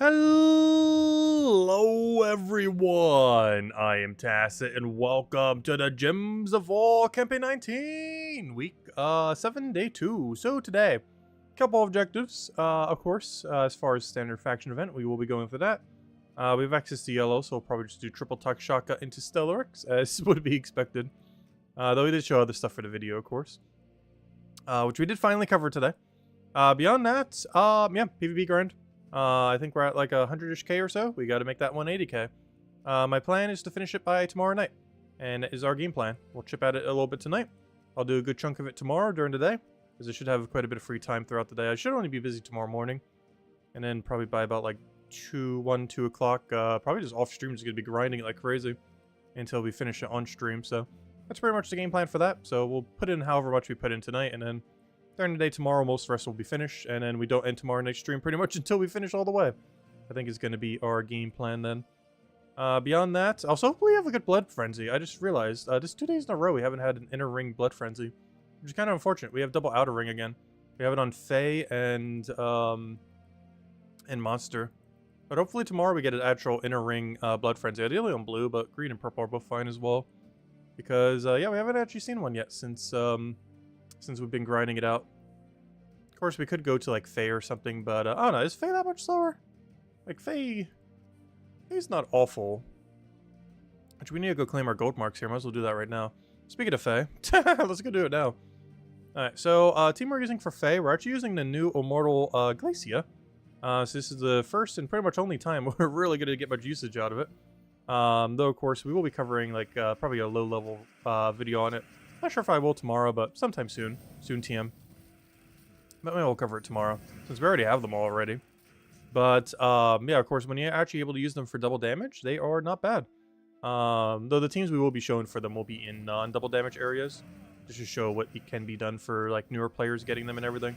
Hello everyone, I am Tacit and welcome to the Gems of War Campaign 19, week 7, day 2. So today, couple objectives, of course, as far as standard faction event, we will be going for that. We have access to yellow, so we'll probably just do triple tuck shotgun into Stellarix, as would be expected. Though we did show other stuff for the video, of course. Which we did finally cover today. Beyond that, yeah, PvP grind. I think we're at like 100-ish K or so. We got to make that 180K. My plan is to finish it by tomorrow night, and that is our game plan. We'll chip at it a little bit tonight. I'll do a good chunk of it tomorrow during the day, because I should have quite a bit of free time throughout the day. I should only be busy tomorrow morning, and then probably by about like 2 o'clock, probably just off stream, just gonna be grinding it like crazy until we finish it on stream. So that's pretty much the game plan for that. So we'll put in however much we put in tonight, and then during the day tomorrow, most of the rest will be finished, and then we don't end tomorrow night's stream pretty much until we finish all the way. I think is going to be our game plan then. Beyond that, also hopefully have a good blood frenzy. I just realized, this 2 days in a row we haven't had an inner ring blood frenzy, which is kind of unfortunate. We have double outer ring again. We have it on Fae and Monster. But hopefully tomorrow we get an actual inner ring blood frenzy. Ideally on blue, but green and purple are both fine as well. Because, yeah, we haven't actually seen one yet since we've been grinding it out. Of course, we could go to, like, Fae or something, but, I don't know. Is Fae that much slower? Like, Fae's not awful. Actually, we need to go claim our gold marks here. Might as well do that right now. Speaking of Fae, let's go do it now. Alright, so, team we're using for Fae, we're actually using the new Immortal, Glacia. So this is the first and pretty much only time we're really going to get much usage out of it. Though, of course, we will be covering, like, probably a low-level, video on it. Not sure if I will tomorrow, but sometime soon. Soon TM. But maybe we'll cover it tomorrow, since we already have them all already. But, yeah, of course, when you're actually able to use them for double damage, they are not bad. Though the teams we will be showing for them will be in non-double damage areas, just to show what can be done for, like, newer players getting them and everything.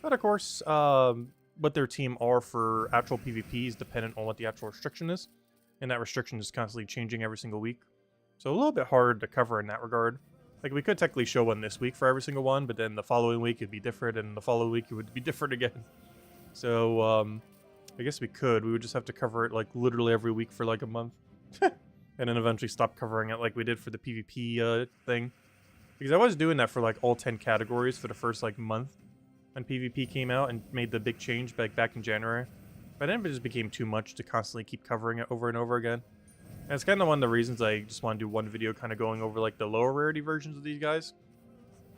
But, of course, what their team are for actual PvP is dependent on what the actual restriction is. And that restriction is constantly changing every single week. So a little bit hard to cover in that regard. Like, we could technically show one this week for every single one, but then the following week it'd be different, and the following week it would be different again. So, I guess we could. We would just have to cover it, like, literally every week for, like, a month. And then eventually stop covering it like we did for the PvP, thing. Because I was doing that for, like, all 10 categories for the first, like, month. When PvP came out and made the big change back in January. But then it just became too much to constantly keep covering it over and over again. And it's kind of one of the reasons I just want to do one video kind of going over, like, the lower rarity versions of these guys.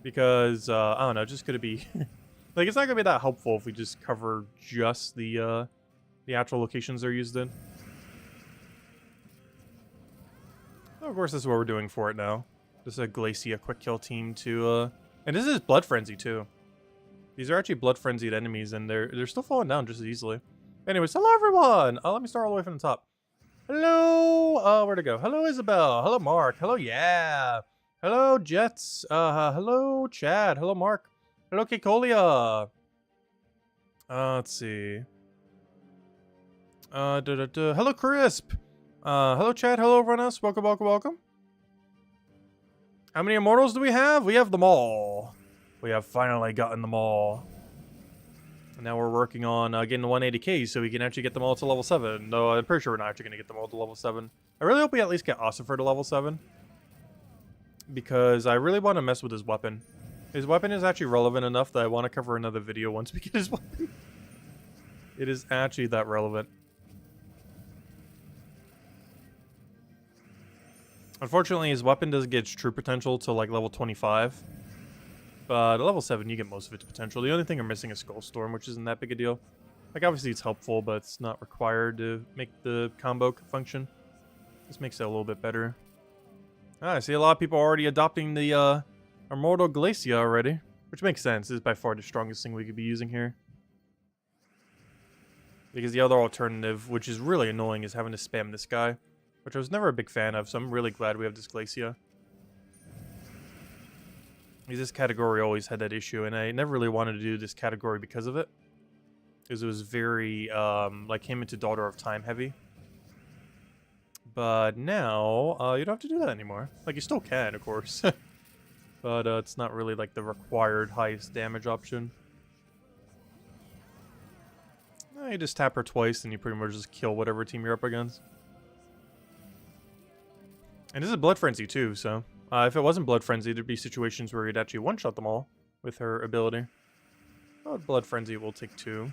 Because, I don't know, just gonna be... like, it's not gonna be that helpful if we just cover just the actual locations they're used in. So of course, this is what we're doing for it now. This is a Glacia quick kill team to, and this is Blood Frenzy, too. These are actually Blood Frenzied enemies, and they're still falling down just as easily. Anyways, hello everyone! Let me start all the way from the top. Hello! Where'd it go? Hello, Isabel. Hello, Mark. Hello, yeah. Hello, Jets. Hello, Chad. Hello, Mark. Hello, Kikolia. Let's see. Hello, Crisp. Hello, Chad. Hello, everyone else. Welcome, welcome, welcome. How many Immortals do we have? We have them all. We have finally gotten them all. And now we're working on getting the 180K so we can actually get them all to level 7. Though I'm pretty sure we're not actually going to get them all to level 7. I really hope we at least get Ossifer to level 7. Because I really want to mess with his weapon. His weapon is actually relevant enough that I want to cover another video once we get his weapon. It is actually that relevant. Unfortunately, his weapon doesn't get its true potential till like level 25. But at level 7, you get most of its potential. The only thing I'm missing is Skull Storm, which isn't that big a deal. Like, obviously it's helpful, but it's not required to make the combo function. This makes it a little bit better. I see a lot of people already adopting the Immortal Glacia already. Which makes sense. This is by far the strongest thing we could be using here. Because the other alternative, which is really annoying, is having to spam this guy. Which I was never a big fan of, so I'm really glad we have this Glacia. Because this category always had that issue, and I never really wanted to do this category because of it. Because it was very, like, came into Daughter of Time heavy. But now, you don't have to do that anymore. Like, you still can, of course. But it's not really, like, the required highest damage option. You just tap her twice and you pretty much just kill whatever team you're up against. And this is Blood Frenzy too, so if it wasn't Blood Frenzy, there'd be situations where you'd actually one-shot them all with her ability. Oh, Blood Frenzy will take 2.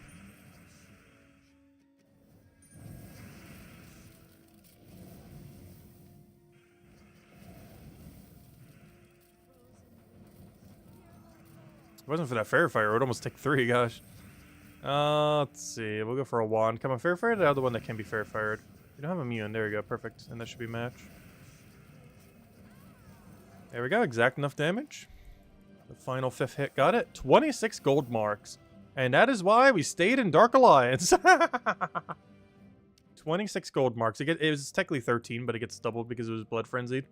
If it wasn't for that Fairy Fire, it would almost take 3, gosh. Let's see. We'll go for a Wand. Come on, Fairy Fire, the other one that can be Fairy Fired. We don't have Immune. There we go. Perfect. And that should be match. There we go. Exact enough damage. The final 5th hit got it. 26 gold marks. And that is why we stayed in Dark Alliance. 26 gold marks. It was technically 13, but it gets doubled because it was Blood Frenzied.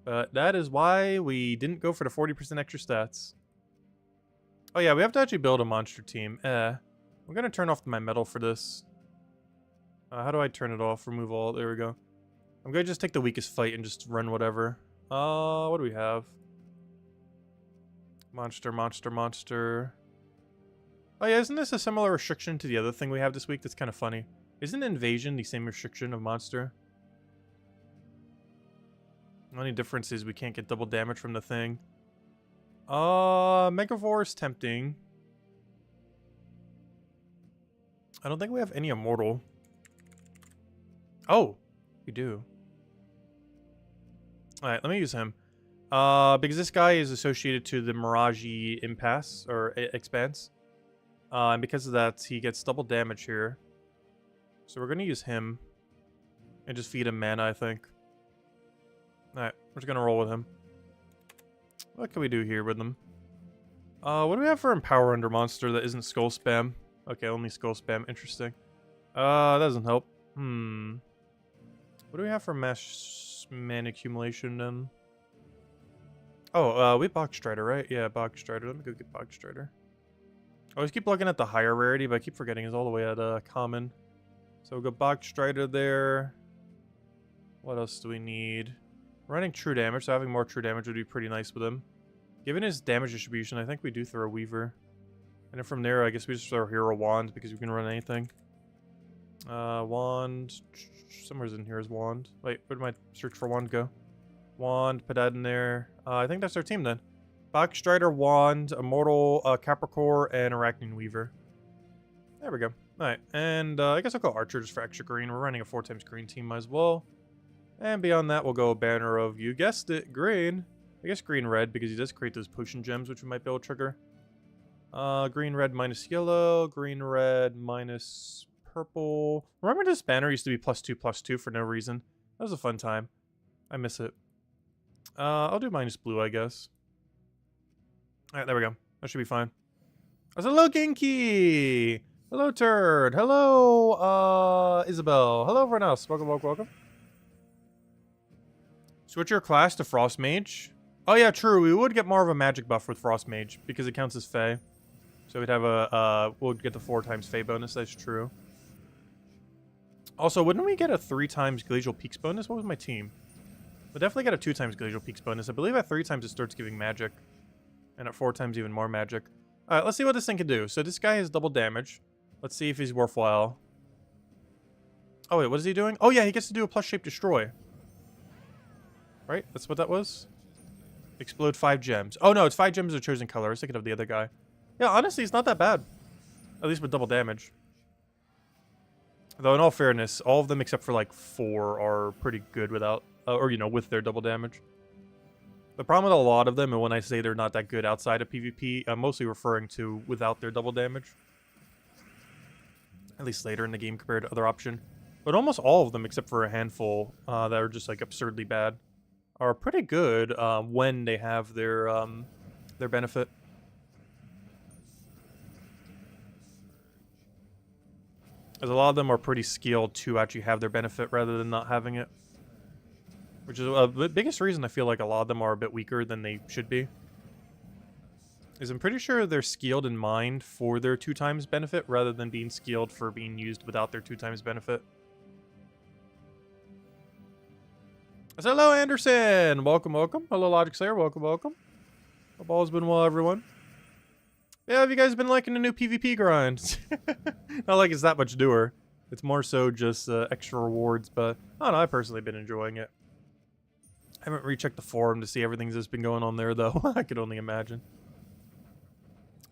But that is why we didn't go for the 40% extra stats. Oh yeah, we have to actually build a monster team. I'm going to turn off my metal for this. How do I turn it off? Remove all. There we go. I'm going to just take the weakest fight and just run whatever. What do we have? Monster, monster, monster. Oh yeah, isn't this a similar restriction to the other thing we have this week? That's kind of funny. Isn't Invasion the same restriction of monster? The only difference is we can't get double damage from the thing. Megavore is tempting. I don't think we have any Immortal. Oh, we do. Alright, let me use him. Because this guy is associated to the Mirage Impasse, or Expanse. And because of that, he gets double damage here. So we're going to use him. And just feed him mana, I think. Alright, we're just going to roll with him. What can we do here with them? What do we have for Empower Under Monster that isn't Skull Spam? Okay, only Skull Spam. Interesting. That doesn't help. What do we have for Mass Mana Accumulation then? Oh, we have Bog Strider, right? Yeah, Bog Strider. Let me go get Bog Strider. I always keep looking at the higher rarity, but I keep forgetting it's all the way at common. So we'll go Bog Strider there. What else do we need? Running true damage, so having more true damage would be pretty nice with him. Given his damage distribution, I think we do throw a Weaver. And then from there, I guess we just throw Hero Wand because we can run anything. Wand. Somewhere's in here is Wand. Wait, where did my search for Wand go? Wand, put that in there. I think that's our team then. Bog Strider, Wand, Immortal, Capricorn, and Arachne Weaver. There we go. Alright, and I guess I'll go Archer just for extra green. We're running a 4x green team, might as well. And beyond that, we'll go a banner of, you guessed it, green. I guess green-red, because he does create those potion gems, which we might be able to trigger. Green-red minus yellow, green-red minus purple. Remember this banner used to be +2/+2 for no reason? That was a fun time. I miss it. I'll do minus blue, I guess. Alright, there we go. That should be fine. Oh, hello, Genki! Hello, Turd! Hello, Isabel! Hello, everyone else. Welcome, welcome, welcome. Switch your class to Frost Mage. Oh yeah, true. We would get more of a magic buff with Frost Mage because it counts as Fey. So we'd have we'll get the 4x Fey bonus. That's true. Also, wouldn't we get a 3x Glacial Peaks bonus? What was my team? We'll definitely get a 2x Glacial Peaks bonus. I believe at 3x it starts giving magic. And at 4x even more magic. Alright, let's see what this thing can do. So this guy has double damage. Let's see if he's worthwhile. Oh wait, what is he doing? Oh yeah, he gets to do a plus shape destroy. Right? That's what that was? Explode 5 gems. Oh no, it's 5 gems of chosen color. I was thinking of the other guy. Yeah, honestly, it's not that bad. At least with double damage. Though in all fairness, all of them except for like 4 are pretty good without, or you know, with their double damage. The problem with a lot of them, and when I say they're not that good outside of PvP, I'm mostly referring to without their double damage. At least later in the game compared to other option. But almost all of them, except for a handful that are just like absurdly bad, are pretty good when they have their benefit. As a lot of them are pretty skilled to actually have their benefit rather than not having it. Which is the biggest reason I feel like a lot of them are a bit weaker than they should be. Is I'm pretty sure they're skilled in mind for their 2x benefit rather than being skilled for being used without their 2x benefit. So, hello, Anderson! Welcome, welcome. Hello, Logic Slayer. Welcome, welcome. Hope all has been well, everyone. Yeah, have you guys been liking the new PvP grind? Not like it's that much newer. It's more so just extra rewards, but I don't know, I've personally been enjoying it. I haven't rechecked the forum to see everything that's been going on there, though. I could only imagine.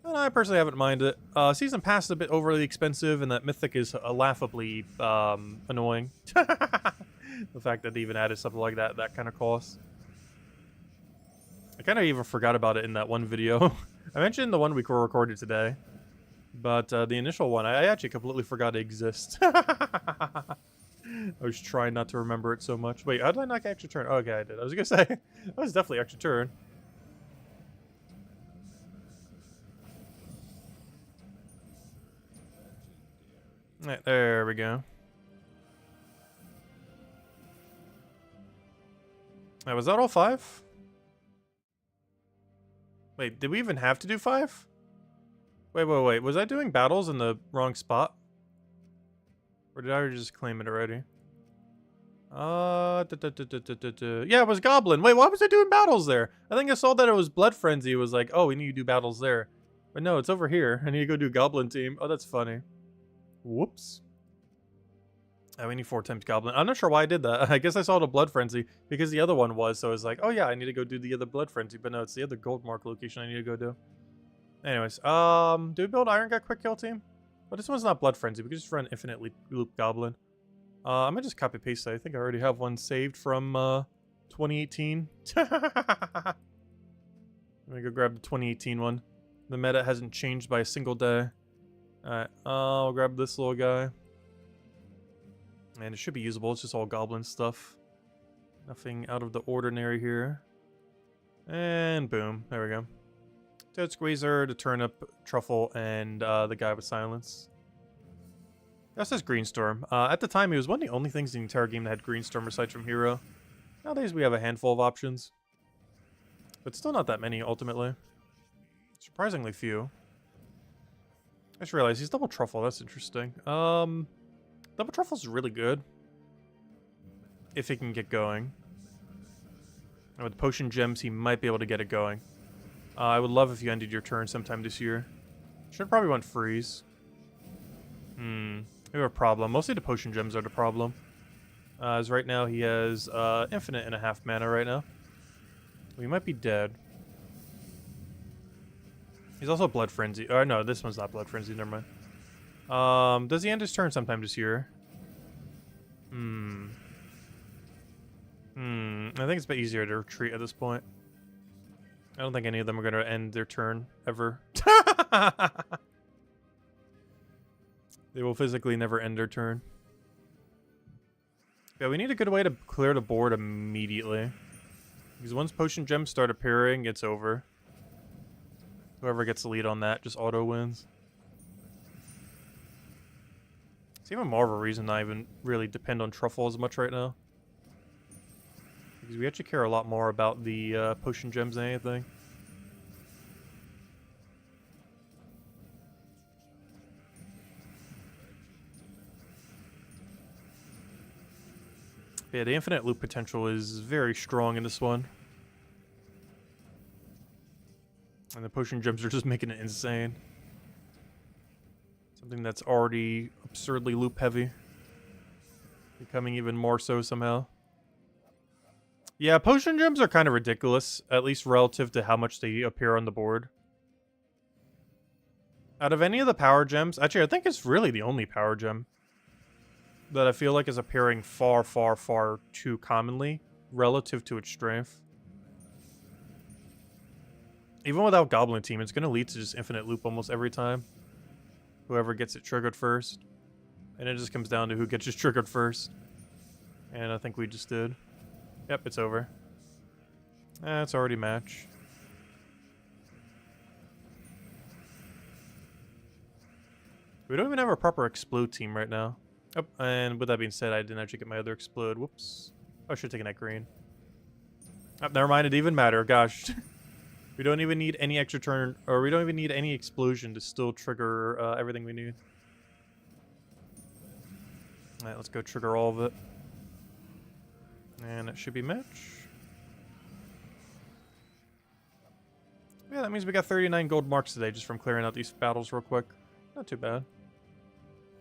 And I personally haven't minded it. Season Pass is a bit overly expensive, and that Mythic is laughably annoying. The fact that they even added something like that kind of cost. I kind of even forgot about it in that one video. I mentioned the one we recorded today, but the initial one, I actually completely forgot it exists. I was trying not to remember it so much. Wait, how did I not get extra turn? Oh, okay, I did. I was gonna say, that was definitely extra turn. Right, there we go. Was that all 5? Wait, did we even have to do 5? Wait. Was I doing battles in the wrong spot? Or did I just claim it already? Yeah, it was Goblin. Wait, why was I doing battles there? I think I saw that it was Blood Frenzy. It was like, oh, we need to do battles there. But no, it's over here. I need to go do Goblin team. Oh, that's funny. Whoops. Oh, we need 4 times Goblin. I'm not sure why I did that. I guess I saw the Blood Frenzy because the other one was. So I was like, oh yeah, I need to go do the other Blood Frenzy. But no, it's the other Gold Mark location I need to go do. Anyways, do we build Iron Gut Quick Kill team? But this one's not Blood Frenzy. We can just run Infinite Loop Goblin. I'm gonna just copy paste that. I think I already have one saved from 2018. Let me go grab the 2018 one. The meta hasn't changed by a single day. Alright, I'll grab this little guy. And it should be usable. It's just all Goblin stuff. Nothing out of the ordinary here. And boom. There we go. Toad Squeezer, the Turnip, Truffle, and the guy with Silence. That's just Greenstorm. At the time, he was one of the only things in the entire game that had Greenstorm aside from Hero. Nowadays, we have a handful of options. But still not that many, ultimately. Surprisingly few. I just realized he's Double Truffle. That's interesting. Double Truffle's really good. If he can get going. And with Potion Gems, he might be able to get it going. I would love if you ended your turn sometime this year. Should probably want Freeze. We have a problem. Mostly the Potion Gems are the problem. As right now, he has infinite and a half mana right now. We might be dead. He's also Blood Frenzy. Oh, no, this one's not Blood Frenzy. Never mind. Does he end his turn sometime this year? I think it's a bit easier to retreat at this point. I don't think any of them are going to end their turn, ever. They will physically never end their turn. Yeah, we need a good way to clear the board immediately. Because once Potion Gems start appearing, it's over. Whoever gets the lead on that just auto wins. It's even more of a reason not even really depend on Truffle as much right now. Because we actually care a lot more about the Potion Gems than anything. Yeah, the infinite loop potential is very strong in this one. And the Potion Gems are just making it insane. Something that's already absurdly loop heavy. Becoming even more so somehow. Yeah, Potion Gems are kind of ridiculous, at least relative to how much they appear on the board. Out of any of the power gems, actually I think it's really the only power gem that I feel like is appearing far, far, far too commonly relative to its strength. Even without Goblin Team, it's going to lead to just infinite loop almost every time. Whoever gets it triggered first. And it just comes down to who gets it triggered first. And I think we just did. Yep, it's over. It's already match. We don't even have a proper Explode team right now. Oh, and with that being said, I didn't actually get my other Explode. Whoops. I should have taken that green. Oh, never mind, it didn't even matter. Gosh. We don't even need any extra turn, or we don't even need any explosion to still trigger everything we need. Alright, let's go trigger all of it. And it should be match. Yeah, that means we got 39 gold marks today just from clearing out these battles real quick. Not too bad.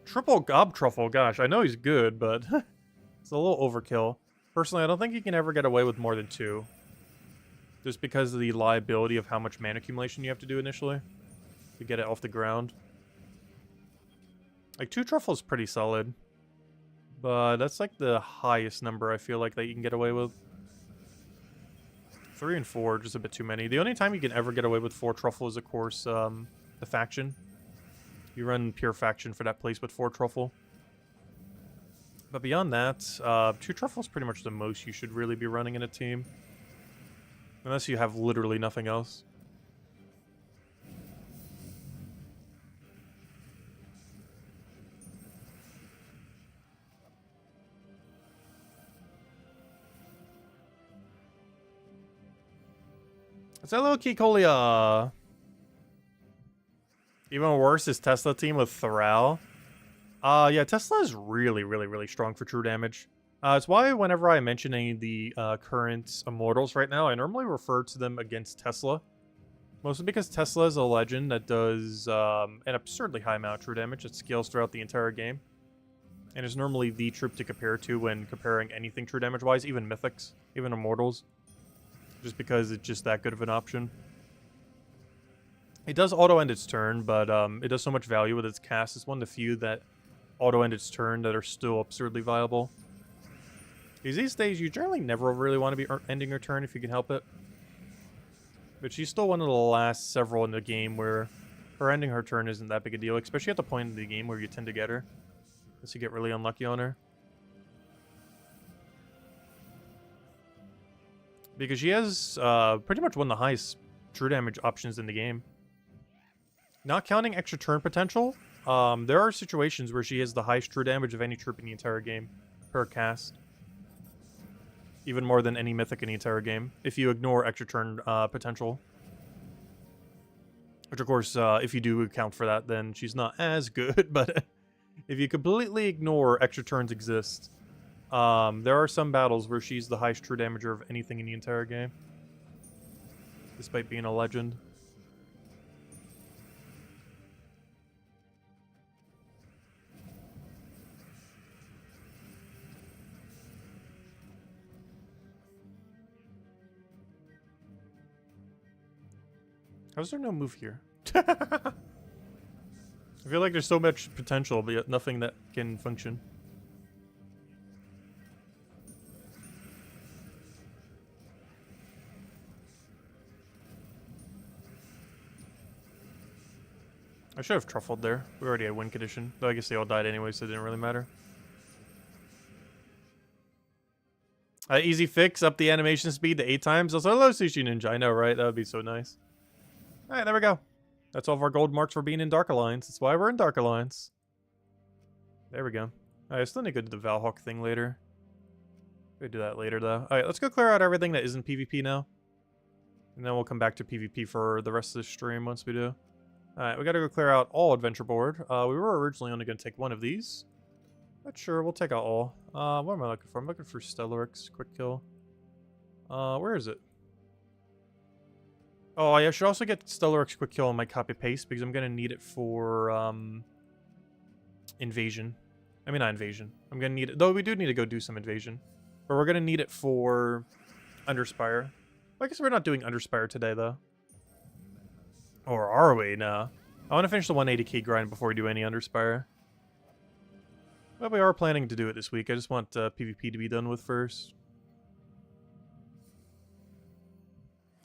Triple Gob Truffle, gosh, I know he's good, but it's a little overkill. Personally, I don't think you can ever get away with more than 2. Just because of the liability of how much mana accumulation you have to do initially to get it off the ground. Like, 2 truffle is pretty solid. But that's like the highest number I feel like that you can get away with. 3 and 4, just a bit too many. The only time you can ever get away with 4 truffle is, of course, the faction. You run pure faction for that place with 4 truffle. But beyond that, 2 truffle is pretty much the most you should really be running in a team. Unless you have literally nothing else. It's a little Kikolia. Even worse is Tesla team with Thrall. Yeah, Tesla is really, really, really strong for true damage. It's why whenever I mention any of the current Immortals right now, I normally refer to them against Tesla. Mostly because Tesla is a legend that does an absurdly high amount of true damage. It scales throughout the entire game. And is normally the troop to compare to when comparing anything true damage-wise, even Mythics, even Immortals. Just because it's just that good of an option. It does auto-end its turn, but it does so much value with its cast. It's one of the few that auto-end its turn that are still absurdly viable. Because these days, you generally never really want to be ending her turn if you can help it. But she's still one of the last several in the game where her ending her turn isn't that big a deal, especially at the point in the game where you tend to get her. Unless you get really unlucky on her. Because she has pretty much one of the highest true damage options in the game. Not counting extra turn potential, there are situations where she has the highest true damage of any troop in the entire game per cast. Even more than any mythic in the entire game, if you ignore extra turn potential. Which, of course, if you do account for that, then she's not as good, but if you completely ignore extra turns exist, there are some battles where she's the highest true damager of anything in the entire game. Despite being a legend. How's there no move here? I feel like there's so much potential, but yet nothing that can function. I should have truffled there. We already had win condition. Though I guess they all died anyway, so it didn't really matter. Easy fix, up the animation speed to 8 times. Also, hello, Sushi Ninja. I know, right? That would be so nice. Alright, there we go. That's all of our gold marks for being in Dark Alliance. That's why we're in Dark Alliance. There we go. Alright, I still need to go do the Valhawk thing later. We'll do that later, though. Alright, let's go clear out everything that isn't PvP now. And then we'll come back to PvP for the rest of the stream once we do. Alright, we gotta go clear out all adventure board. We were originally only gonna take one of these. But sure, we'll take out all. What am I looking for? I'm looking for Stellarix, quick kill. Where is it? Oh, I should also get Stellarix quick kill on my copy paste because I'm gonna need it for invasion. I mean, not invasion. I'm gonna need it, though we do need to go do some invasion. But we're gonna need it for Underspire. Well, I guess we're not doing Underspire today, though. Or are we? Nah. I want to finish the 180k grind before we do any Underspire. But we are planning to do it this week. I just want PvP to be done with first.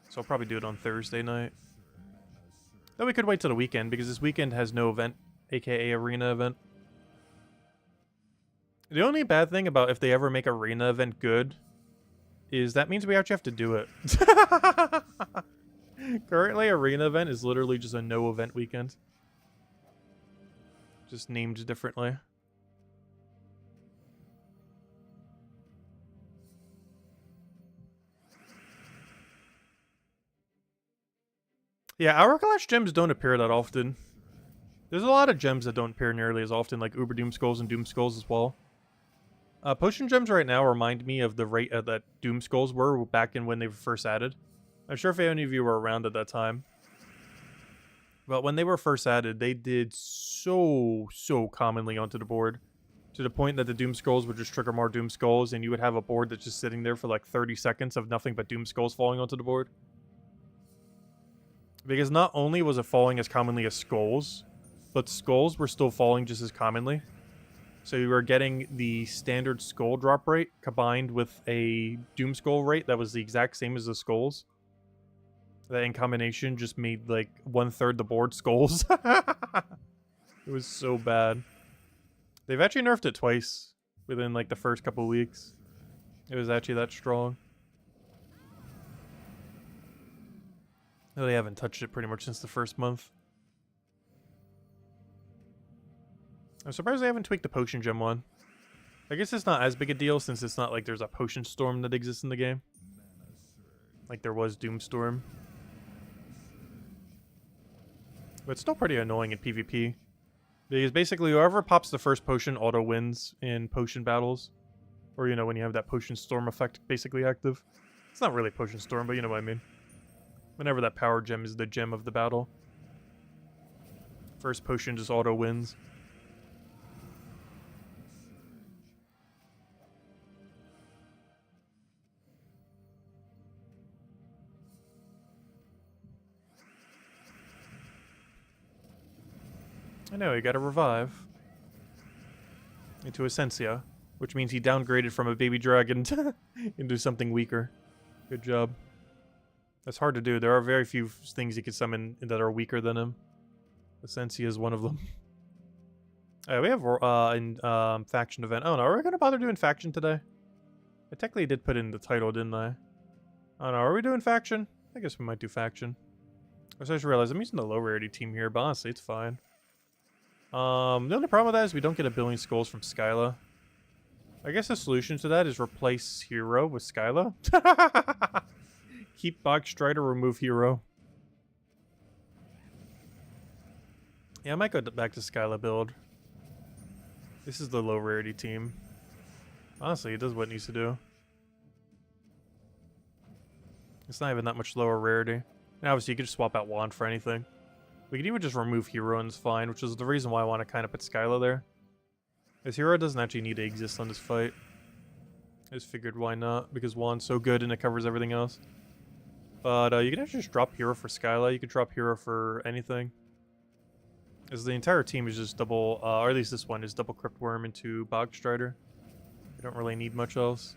So I'll probably do it on Thursday night. Then we could wait till the weekend, because this weekend has no event, aka arena event. The only bad thing about if they ever make arena event good is that means we actually have to do it. Currently, arena event is literally just a no event weekend. Just named differently. Yeah, Hourglass gems don't appear that often. There's a lot of gems that don't appear nearly as often, like Uber Doom Skulls and Doom Skulls as well. Potion gems right now remind me of the rate that Doom Skulls were back in when they were first added. I'm sure if any of you were around at that time. But when they were first added, they did so commonly onto the board. To the point that the Doom Skulls would just trigger more Doom Skulls, and you would have a board that's just sitting there for like 30 seconds of nothing but Doom Skulls falling onto the board. Because not only was it falling as commonly as Skulls, but Skulls were still falling just as commonly. So you were getting the standard Skull drop rate combined with a Doom Skull rate that was the exact same as the Skulls. That in combination just made like 1/3 the board Skulls. It was so bad. They've actually nerfed it twice within like the first couple weeks. It was actually that strong. No, they haven't touched it pretty much since the first month. I'm surprised they haven't tweaked the potion gem one. I guess it's not as big a deal since it's not like there's a potion storm that exists in the game. Like there was Doomstorm. But it's still pretty annoying in PvP. Because basically whoever pops the first potion auto wins in potion battles. Or, you know, when you have that potion storm effect basically active. It's not really potion storm, but you know what I mean. Whenever that power gem is the gem of the battle. First potion just auto wins. I know, he got a revive. Into Essentia. Which means he downgraded from a baby dragon into something weaker. Good job. That's hard to do. There are very few things you can summon that are weaker than him. Essentia is one of them. We have faction event. Oh no, are we going to bother doing faction today? I technically did put in the title, didn't I? Oh no, are we doing faction? I guess we might do faction. I just realized I'm using the low rarity team here, but honestly, it's fine. The only problem with that is we don't get 1 billion skulls from Skyla. I guess the solution to that is replace Hero with Skyla. Keep Bog Strider, remove Hero. Yeah, I might go back to Skyla build. This is the low rarity team. Honestly, it does what it needs to do. It's not even that much lower rarity. And obviously, you could just swap out Wand for anything. We could even just remove Hero and it's fine, which is the reason why I want to kind of put Skyla there. Because Hero doesn't actually need to exist on this fight. I just figured why not, because Wand's so good and it covers everything else. But you can actually just drop Hero for Skyla, you could drop Hero for anything. As the entire team is just double, or at least this one is double Crypt Worm into Bog Strider. You don't really need much else.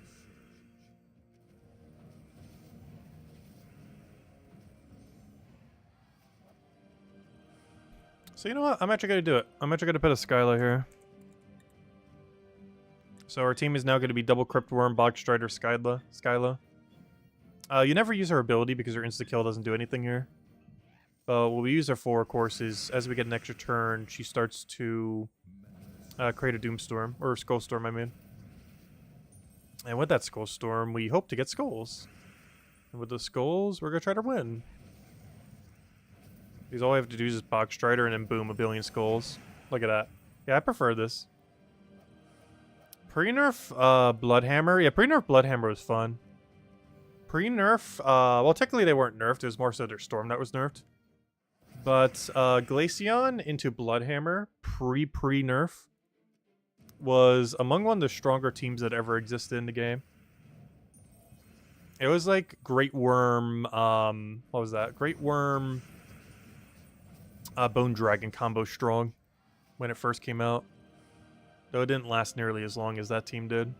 So you know what? I'm actually going to do it. I'm actually going to put a Skyla here. So our team is now going to be double Crypt Worm, Bog Strider, Skyla. You never use her ability because her insta-kill doesn't do anything here. What we use her for, of course, is as we get an extra turn, she starts to create a Doomstorm. Or Skullstorm, I mean. And with that Skullstorm, we hope to get skulls. And with the skulls, we're going to try to win. Because all we have to do is just Bog Strider and then boom, 1 billion skulls. Look at that. Yeah, I prefer this. Pre-nerf Bloodhammer. Yeah, pre-nerf Bloodhammer was fun. Pre-nerf, well, technically they weren't nerfed. It was more so their Storm that was nerfed. But Glaceon into Bloodhammer, pre-nerf, was among one of the stronger teams that ever existed in the game. It was like Great Worm, what was that? Great Worm, Bone Dragon combo strong when it first came out. Though it didn't last nearly as long as that team did.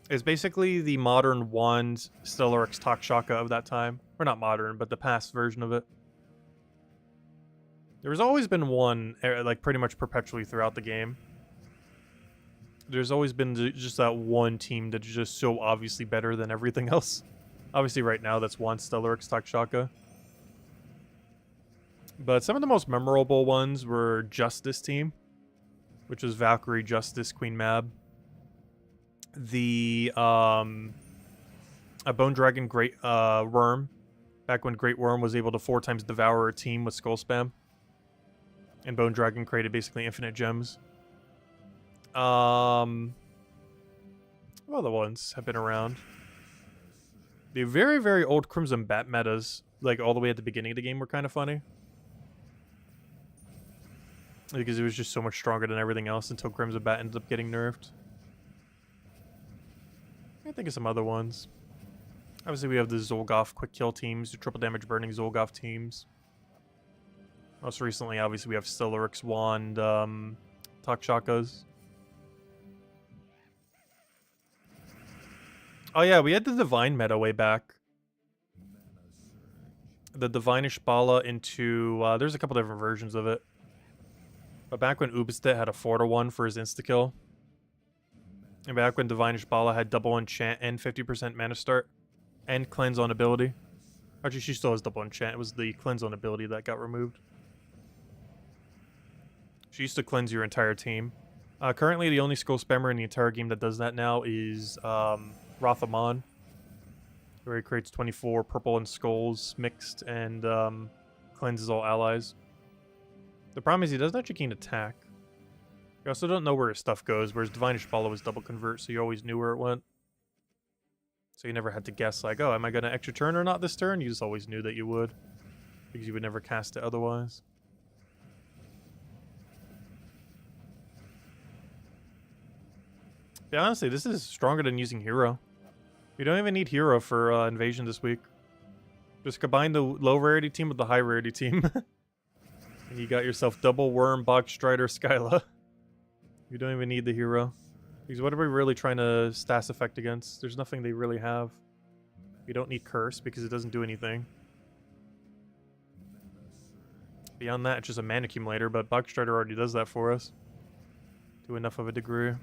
It's basically the modern Wand Stellarex Takshaka of that time. Or not modern, but the past version of it. There's always been one, like, pretty much perpetually throughout the game. There's always been just that one team that's just so obviously better than everything else. Obviously right now that's Wand Stellarex Takshaka. But some of the most memorable ones were Justice team, which was Valkyrie, Justice, Queen Mab. The a Bone Dragon Great Worm, back when Great Worm was able to 4 times devour a team with Skull Spam. And Bone Dragon created basically infinite gems. What other ones have been around? The very, very old Crimson Bat metas, like all the way at the beginning of the game, were kind of funny. Because it was just so much stronger than everything else until Crimson Bat ended up getting nerfed. I think of some other ones. Obviously, we have the Zolgoth quick kill teams, the triple damage burning Zolgoth teams. Most recently, obviously, we have Stelaric's Wand, Takshakas. Oh yeah, we had the Divine meta way back. The Divine Ishbala into... there's a couple different versions of it. But back when Ubistet had a 4-1 for his insta-kill. And back when Divine Ishbala had double enchant and 50% mana start. And cleanse on ability. Actually, she still has double enchant. It was the cleanse on ability that got removed. She used to cleanse your entire team. Currently, the only skull spammer in the entire game that does that now is Rathamon, where he creates 24 purple and skulls mixed and cleanses all allies. The problem is he doesn't actually gain attack. You also don't know where his stuff goes, whereas Divine Ishbala was double convert, so you always knew where it went. So you never had to guess, like, oh, am I going to extra turn or not this turn? You just always knew that you would, because you would never cast it otherwise. Yeah, honestly, this is stronger than using Hero. You don't even need Hero for Invasion this week. Just combine the low rarity team with the high rarity team. And you got yourself double Worm, Bog Strider, Skyla. You don't even need the Hero. Because what are we really trying to stas effect against? There's nothing they really have. We don't need Curse because it doesn't do anything. Beyond that, it's just a mana accumulator, but Bog Strider already does that for us. To enough of a degree.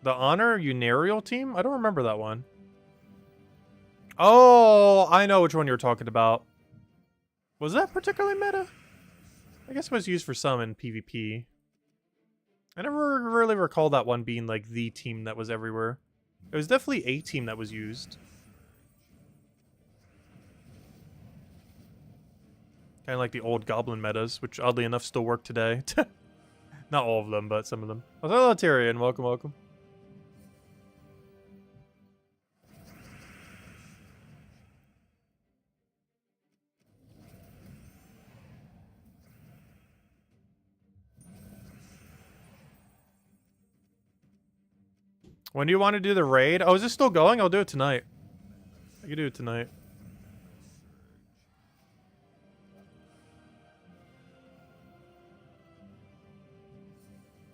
The Honor Unarial team? I don't remember that one. Oh, I know which one you're talking about. Was that particularly meta? I guess it was used for some in PvP. I never really recall that one being like the team that was everywhere. It was definitely a team that was used. Kind of like the old Goblin metas, which oddly enough still work today. Not all of them, but some of them. Oh, hello, Tyrion. Welcome, welcome. When do you want to do the raid? Oh, is this still going? I'll do it tonight. I can do it tonight.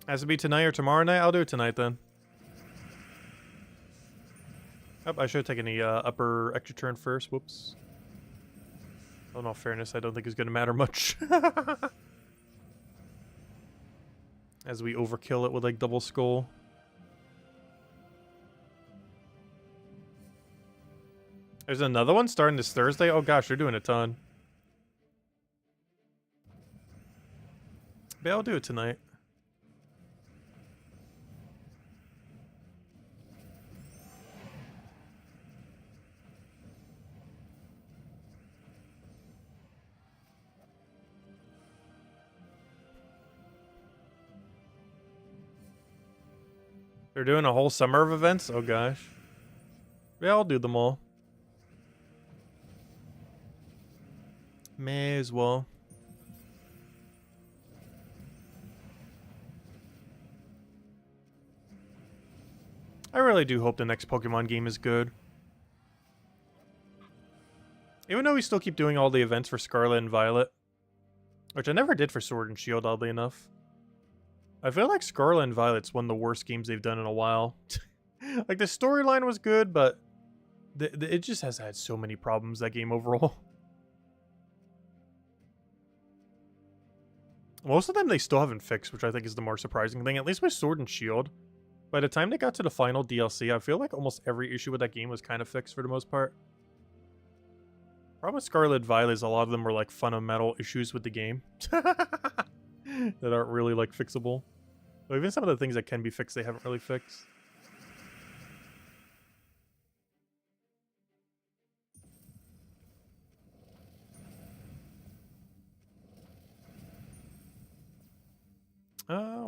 Has to be tonight or tomorrow night? I'll do it tonight then. Oh, I should have taken the upper extra turn first. Whoops. In all fairness, I don't think it's going to matter much. As we overkill it with like double skull. There's another one starting this Thursday? Oh gosh, they're doing a ton. But I'll do it tonight. They're doing a whole summer of events? Oh gosh. Yeah, I'll do them all. May as well. I really do hope the next Pokemon game is good. Even though we still keep doing all the events for Scarlet and Violet. Which I never did for Sword and Shield, oddly enough. I feel like Scarlet and Violet's one of the worst games they've done in a while. Like, the storyline was good, but it just has had so many problems, that game overall. Most of them they still haven't fixed, which I think is the more surprising thing. At least with Sword and Shield. By the time they got to the final DLC, I feel like almost every issue with that game was kind of fixed for the most part. Problem with Scarlet and Violet is a lot of them were like fundamental issues with the game. That aren't really like fixable. But even some of the things that can be fixed, they haven't really fixed.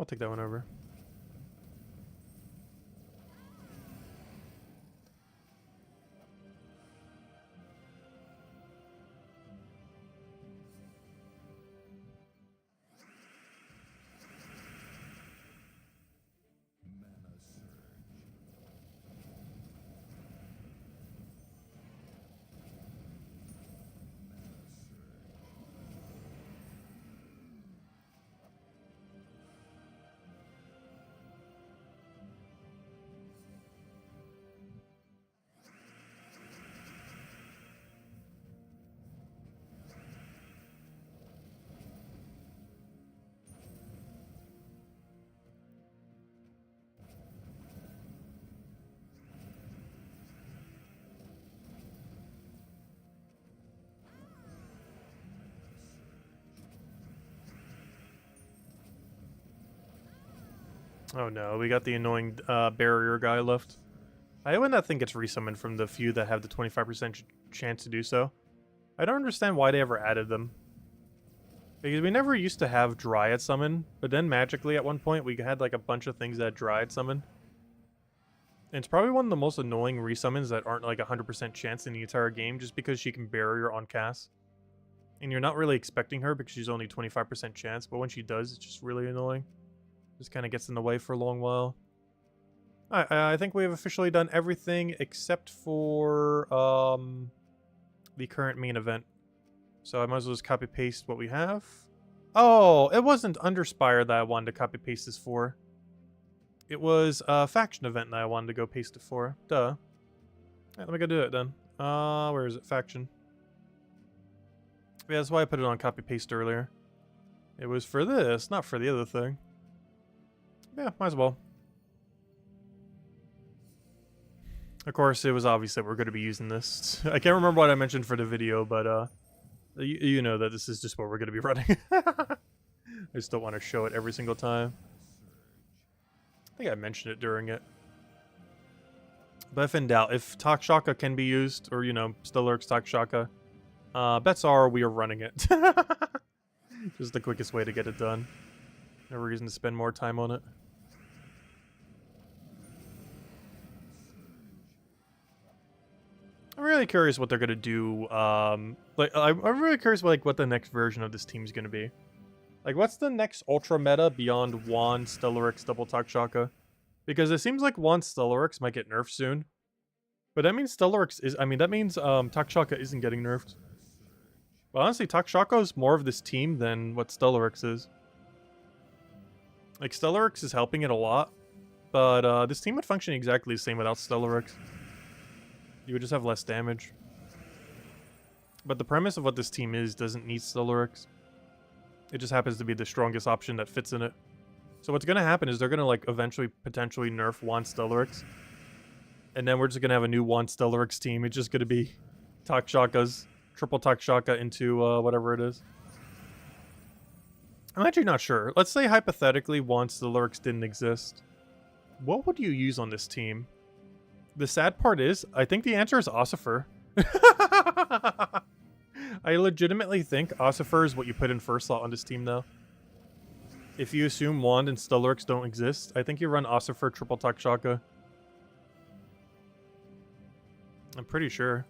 I'll take that one over. Oh no, we got the annoying barrier guy left. I hate when that thing gets resummoned from the few that have the 25% chance to do so. I don't understand why they ever added them. Because we never used to have Dryad summon, but then magically at one point we had like a bunch of things that Dryad summon. And it's probably one of the most annoying resummons that aren't like 100% chance in the entire game just because she can barrier on cast. And you're not really expecting her because she's only 25% chance, but when she does, it's just really annoying. Just kind of gets in the way for a long while. Alright, I think we have officially done everything except for the current main event. So I might as well just copy-paste what we have. Oh, it wasn't Underspire that I wanted to copy-paste this for. It was a faction event that I wanted to go paste it for. Duh. Right, let me go do it then. Where is it? Faction. Yeah, that's why I put it on copy-paste earlier. It was for this, not for the other thing. Yeah, might as well. Of course, it was obvious that we're going to be using this. I can't remember what I mentioned for the video, but you know that this is just what we're going to be running. I just don't want to show it every single time. I think I mentioned it during it. But if in doubt, if Takshaka can be used, or, you know, Stellarix Takshaka, bets are we are running it. Just the quickest way to get it done. No reason to spend more time on it. I'm really curious what they're gonna do. I'm really curious what the next version of this team is gonna be. Like, what's the next ultra meta beyond Wand, Stellarix, Double Takshaka? Because it seems like Wand Stellarix might get nerfed soon, but that means Stellarix is. I mean, that means Takshaka isn't getting nerfed. But honestly, Takshaka is more of this team than what Stellarix is. Like, Stellarix is helping it a lot, but this team would function exactly the same without Stellarix. You would just have less damage. But the premise of what this team is doesn't need Stellarix. It just happens to be the strongest option that fits in it. So what's going to happen is they're going to, like, eventually potentially nerf Wand Stellarix. And then we're just going to have a new Wand Stellarix team. It's just going to be Takshaka's, triple Takshaka into whatever it is. I'm actually not sure. Let's say hypothetically Wand Stellarix didn't exist. What would you use on this team? The sad part is, I think the answer is Ossifer. I legitimately think Ossifer is what you put in first slot on this team now. If you assume Wand and Stellarix don't exist, I think you run Ossifer triple Takshaka. I'm pretty sure.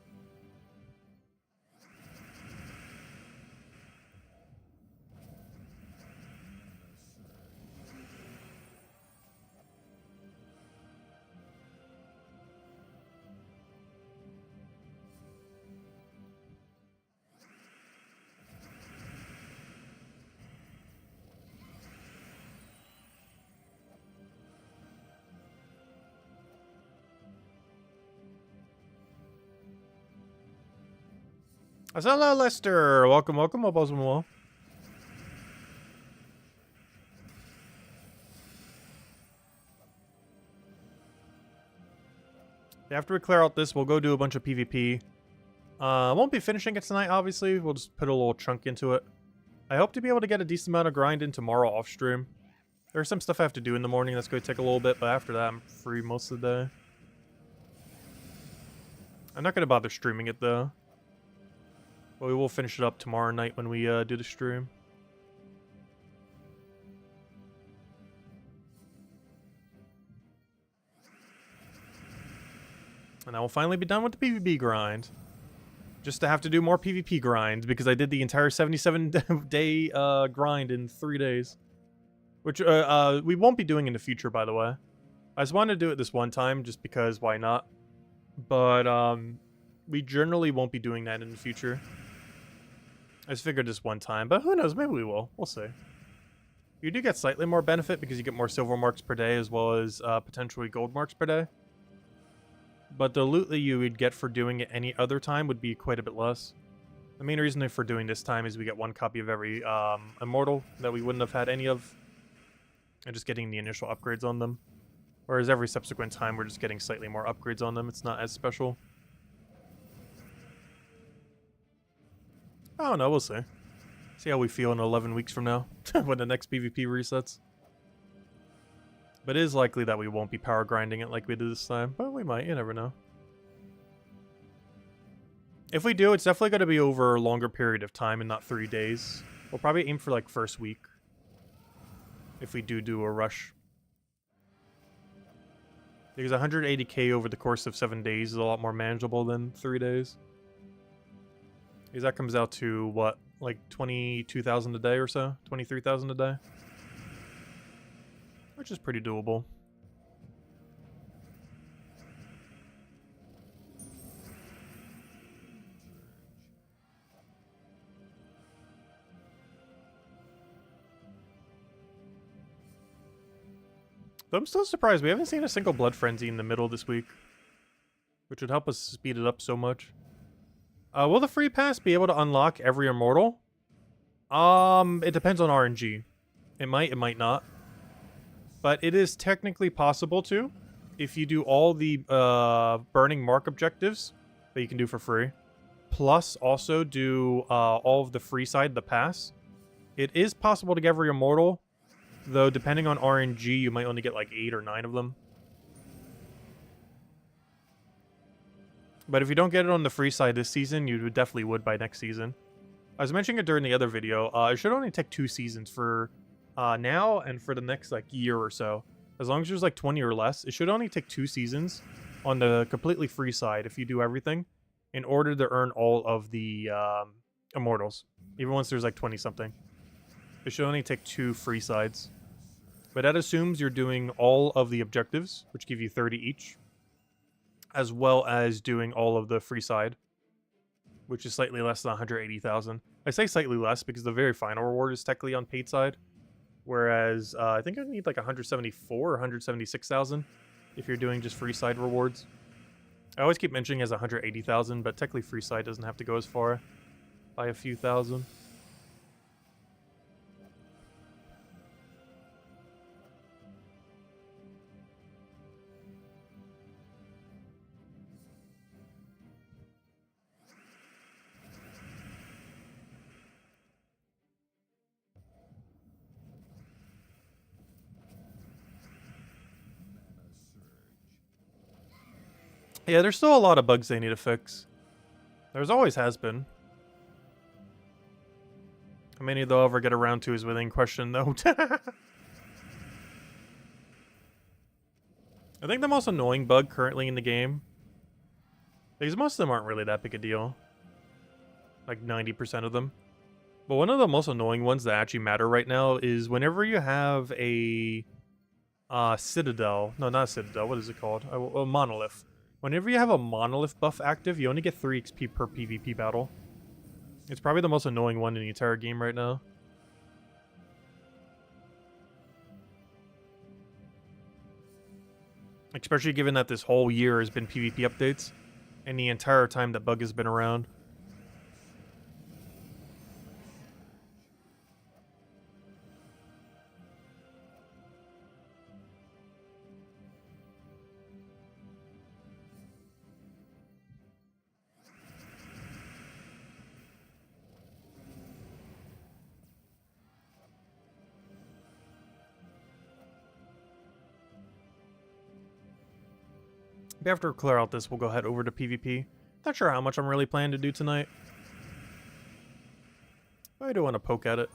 Hello, Lester. Welcome, welcome. Hope all's been well. After we clear out this, we'll go do a bunch of PvP. Won't be finishing it tonight, obviously. We'll just put a little chunk into it. I hope to be able to get a decent amount of grind in tomorrow off stream. There's some stuff I have to do in the morning that's going to take a little bit, but after that, I'm free most of the day. I'm not going to bother streaming it, though. But we will finish it up tomorrow night when we do the stream. And I will finally be done with the PvP grind. Just to have to do more PvP grind, because I did the entire 77-day grind in 3 days. Which we won't be doing in the future, by the way. I just wanted to do it this one time, just because why not? But we generally won't be doing that in the future. I just figured this one time, but who knows, maybe we will. We'll see. You do get slightly more benefit because you get more silver marks per day as well as potentially gold marks per day. But the loot that you would get for doing it any other time would be quite a bit less. The main reason for doing this time is we get 1 copy of every Immortal that we wouldn't have had any of. And just getting the initial upgrades on them. Whereas every subsequent time we're just getting slightly more upgrades on them. It's not as special. I don't know, we'll see. See how we feel in 11 weeks from now, when the next PvP resets. But it is likely that we won't be power grinding it like we did this time, but we might, you never know. If we do, it's definitely going to be over a longer period of time and not 3 days. We'll probably aim for like first week. If we do a rush. Because 180k over the course of 7 days is a lot more manageable than 3 days. Because that comes out to, what, like 22,000 a day or so? 23,000 a day? Which is pretty doable. But I'm still surprised we haven't seen a single Blood Frenzy in the middle this week. Which would help us speed it up so much. Will the free pass be able to unlock every Immortal? It depends on RNG. It might not. But it is technically possible to. If you do all the burning mark objectives that you can do for free. Plus also do all of the free side, the pass. It is possible to get every Immortal. Though depending on RNG, you might only get like 8 or 9 of them. But if you don't get it on the free side this season, you definitely would by next season. I was mentioning it during the other video. It should only take 2 seasons for now and for the next like year or so. As long as there's like 20 or less, it should only take 2 seasons on the completely free side if you do everything in order to earn all of the Immortals. Even once there's like 20 something. It should only take 2 free sides. But that assumes you're doing all of the objectives, which give you 30 each. As well as doing all of the free side, which is slightly less than 180,000. I say slightly less because the very final reward is technically on paid side. Whereas I think I need like 174 or 176,000 if you're doing just free side rewards. I always keep mentioning as 180,000, but technically free side doesn't have to go as far by a few thousand. Yeah, there's still a lot of bugs they need to fix. There's always has been. How many they'll ever get around to is within question, though. I think the most annoying bug currently in the game, because most of them aren't really that big a deal. Like 90% of them. But one of the most annoying ones that actually matter right now is whenever you have a Citadel. No, not a Citadel. What is it called? A Monolith. Whenever you have a Monolith buff active, you only get 3 XP per PvP battle. It's probably the most annoying one in the entire game right now. Especially given that this whole year has been PvP updates. And the entire time that bug has been around. After we clear out this, we'll go head over to PvP. Not sure how much I'm really planning to do tonight. But I do want to poke at it.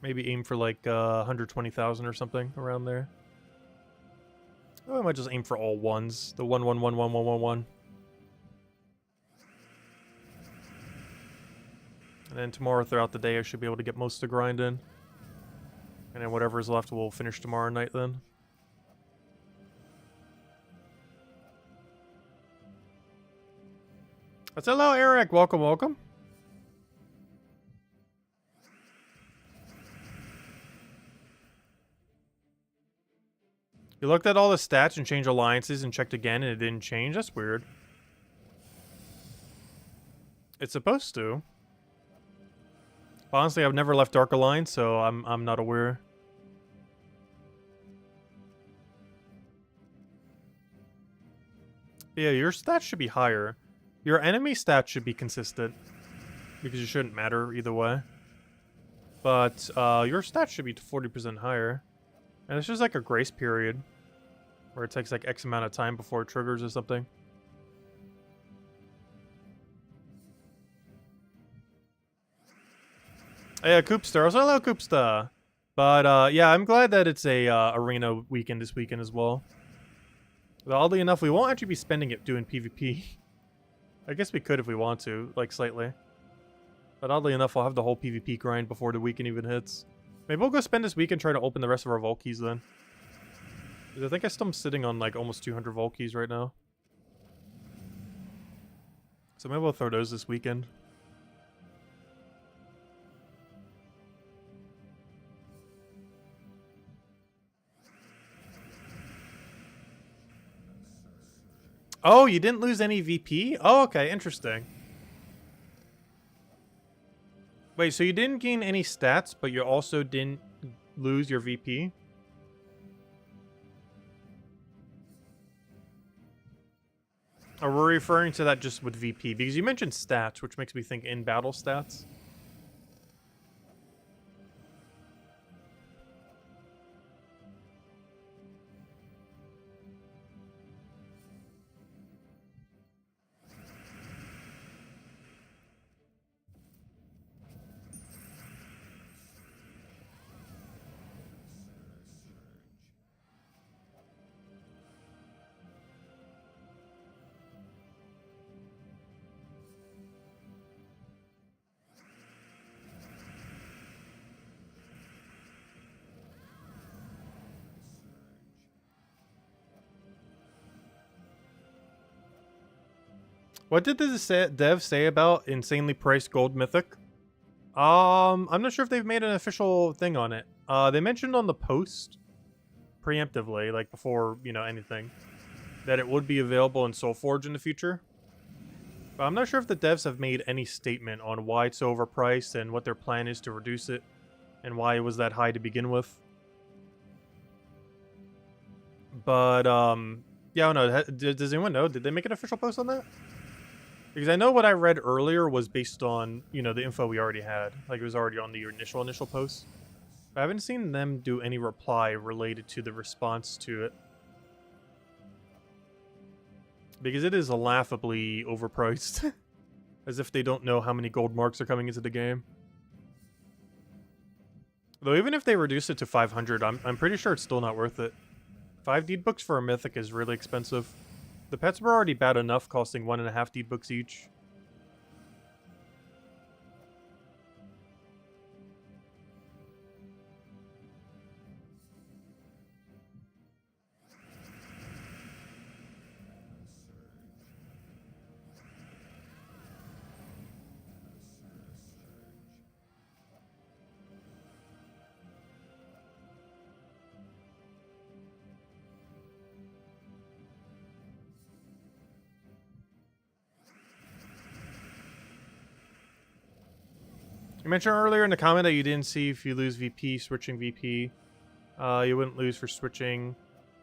Maybe aim for like 120,000 or something around there. Oh, I might just aim for all ones. The 1-1-1-1-1-1-1. And then tomorrow throughout the day I should be able to get most of the grind in. And then whatever's left we'll finish tomorrow night then. That's hello, Eric. Welcome, welcome. You looked at all the stats and changed alliances and checked again and it didn't change? That's weird. It's supposed to. But honestly, I've never left Dark Alliance, so I'm not aware. Yeah, your stats should be higher. Your enemy stats should be consistent. Because you shouldn't matter either way. But your stats should be 40% higher. And it's just like a grace period. Where it takes like X amount of time before it triggers or something. Yeah, Koopster. Also, hello, Koopster. But yeah, I'm glad that it's a arena weekend this weekend as well. But oddly enough, we won't actually be spending it doing PvP. I guess we could if we want to, like slightly. But oddly enough, I'll have the whole PvP grind before the weekend even hits. Maybe we'll go spend this weekend trying to open the rest of our vault keys then. I think I still am sitting on like almost 200 vault keys right now. So maybe we'll throw those this weekend. Oh, you didn't lose any VP? Oh, okay, interesting. Wait, so you didn't gain any stats, but you also didn't lose your VP? Or we're referring to that just with VP? Because you mentioned stats, which makes me think in-battle stats. What did the dev say about insanely priced gold mythic? I'm not sure if they've made an official thing on it. They mentioned on the post, preemptively, like before, you know, anything, that it would be available in Soulforge in the future. But I'm not sure if the devs have made any statement on why it's so overpriced and what their plan is to reduce it, and why it was that high to begin with. But, yeah, I don't know. Does anyone know? Did they make an official post on that? Because I know what I read earlier was based on, you know, the info we already had. Like, it was already on the initial post. But I haven't seen them do any reply related to the response to it. Because it is laughably overpriced. As if they don't know how many gold marks are coming into the game. Though even if they reduce it to 500, I'm pretty sure it's still not worth it. 5 deed books for a mythic is really expensive. The pets were already bad enough, costing 1.5 deed books each. You mentioned earlier in the comment that you didn't see if you lose VP, switching VP. You wouldn't lose for switching,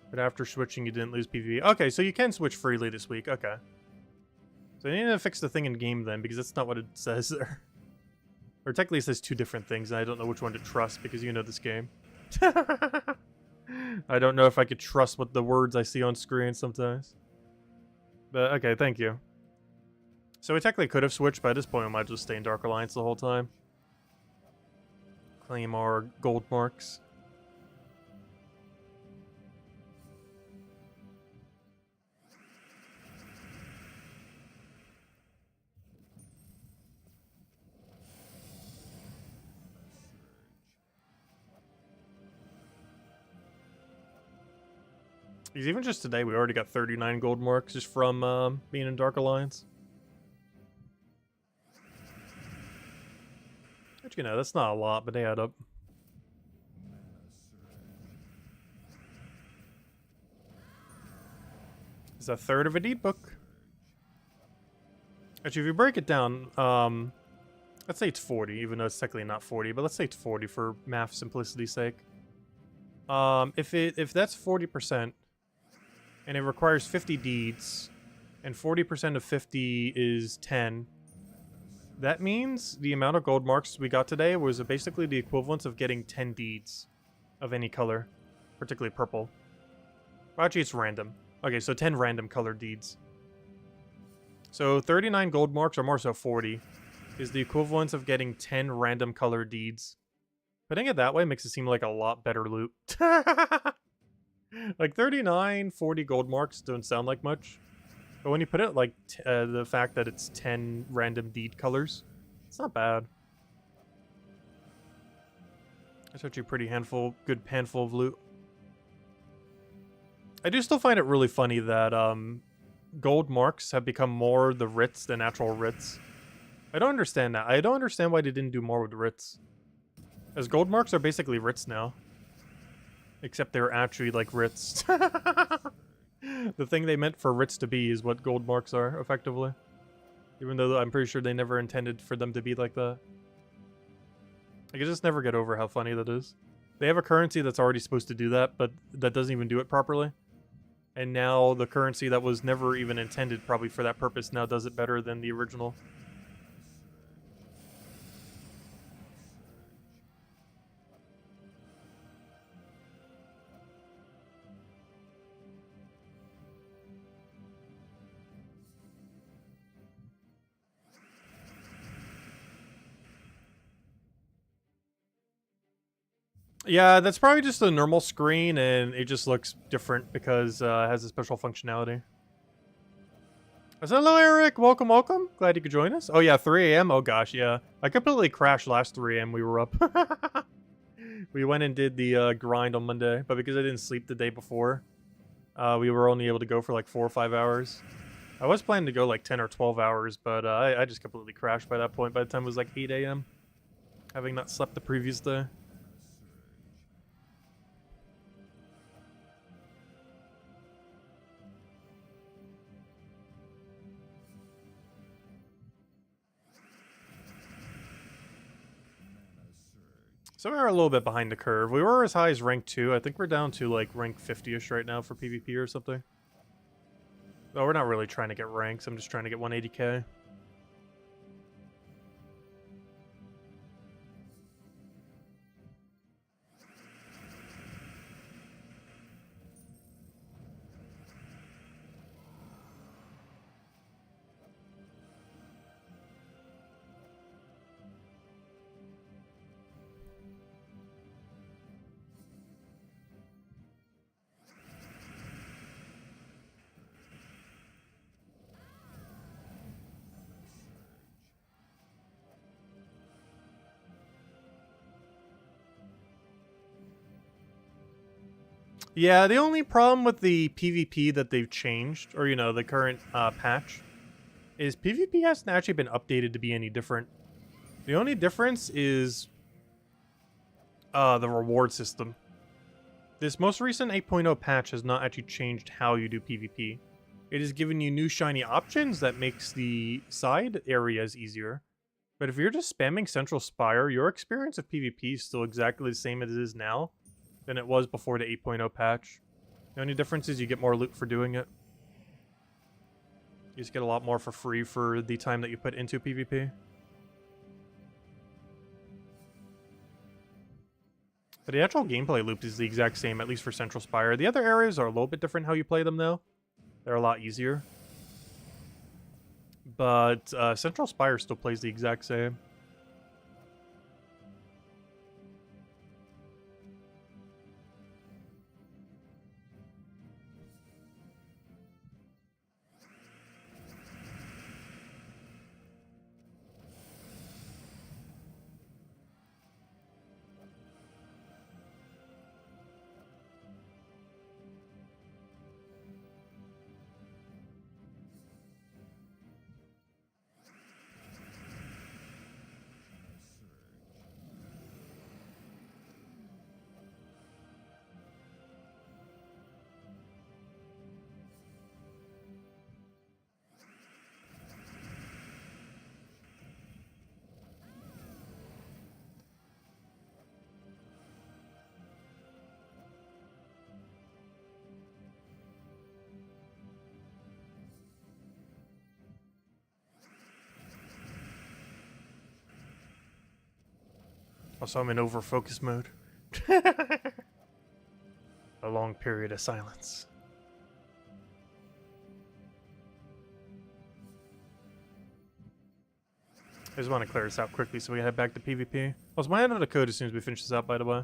but after switching you didn't lose PvP. Okay, so you can switch freely this week. Okay. So you need to fix the thing in game then, because that's not what it says there. Or technically it says 2 different things, and I don't know which one to trust, because you know this game. I don't know if I could trust what the words I see on screen sometimes. But okay, thank you. So we technically could have switched, but at this point we might just stay in Dark Alliance the whole time. Claim our gold marks. Because even just today, we already got 39 gold marks just from being in Dark Alliance. Which, you know, that's not a lot, but they add up. It's a third of a deed book. Actually, if you break it down, let's say it's 40, even though it's technically not 40, but let's say it's 40 for math simplicity's sake. If that's 40%, and it requires 50 deeds, and 40% of 50 is 10, that means the amount of gold marks we got today was basically the equivalent of getting 10 deeds of any color, particularly purple. Well, actually, it's random. Okay, so 10 random colored deeds. So 39 gold marks, or more so 40, is the equivalent of getting 10 random colored deeds. Putting it that way makes it seem like a lot better loot. Like 39, 40 gold marks don't sound like much. But when you put it like the fact that it's 10 random deed colors, it's not bad. That's actually a pretty good handful of loot. I do still find it really funny that gold marks have become more the writs than actual writs. I don't understand that. I don't understand why they didn't do more with writs. As gold marks are basically writs now. Except they're actually like writs. The thing they meant for writs to be is what gold marks are, effectively. Even though I'm pretty sure they never intended for them to be like that. I can just never get over how funny that is. They have a currency that's already supposed to do that, but that doesn't even do it properly. And now the currency that was never even intended probably for that purpose now does it better than the original. Yeah, that's probably just a normal screen, and it just looks different because it has a special functionality. I said, hello, Eric. Welcome, welcome. Glad you could join us. Oh, yeah, 3 a.m. Oh, gosh, yeah. I completely crashed last 3 a.m. we were up. We went and did the grind on Monday, but because I didn't sleep the day before, we were only able to go for like 4 or 5 hours. I was planning to go like 10 or 12 hours, but I just completely crashed by that point. By the time it was like 8 a.m., having not slept the previous day. So we are a little bit behind the curve. We were as high as rank 2. I think we're down to like rank 50-ish right now for PvP or something. Oh, we're not really trying to get ranks. I'm just trying to get 180k. Yeah, the only problem with the PvP that they've changed, or, you know, the current patch, is PvP hasn't actually been updated to be any different. The only difference is the reward system. This most recent 8.0 patch has not actually changed how you do PvP. It has given you new shiny options that makes the side areas easier. But if you're just spamming Central Spire, your experience of PvP is still exactly the same as it is now than it was before the 8.0 patch. The only difference is you get more loot for doing it. You just get a lot more for free for the time that you put into PvP. But the actual gameplay loop is the exact same, at least for Central Spire. The other areas are a little bit different how you play them, though. They're a lot easier. But Central Spire still plays the exact same. Also, I'm in over-focus mode. A long period of silence. I just want to clear this out quickly so we head back to PvP. Also, my end of the code as soon as we finish this out, by the way.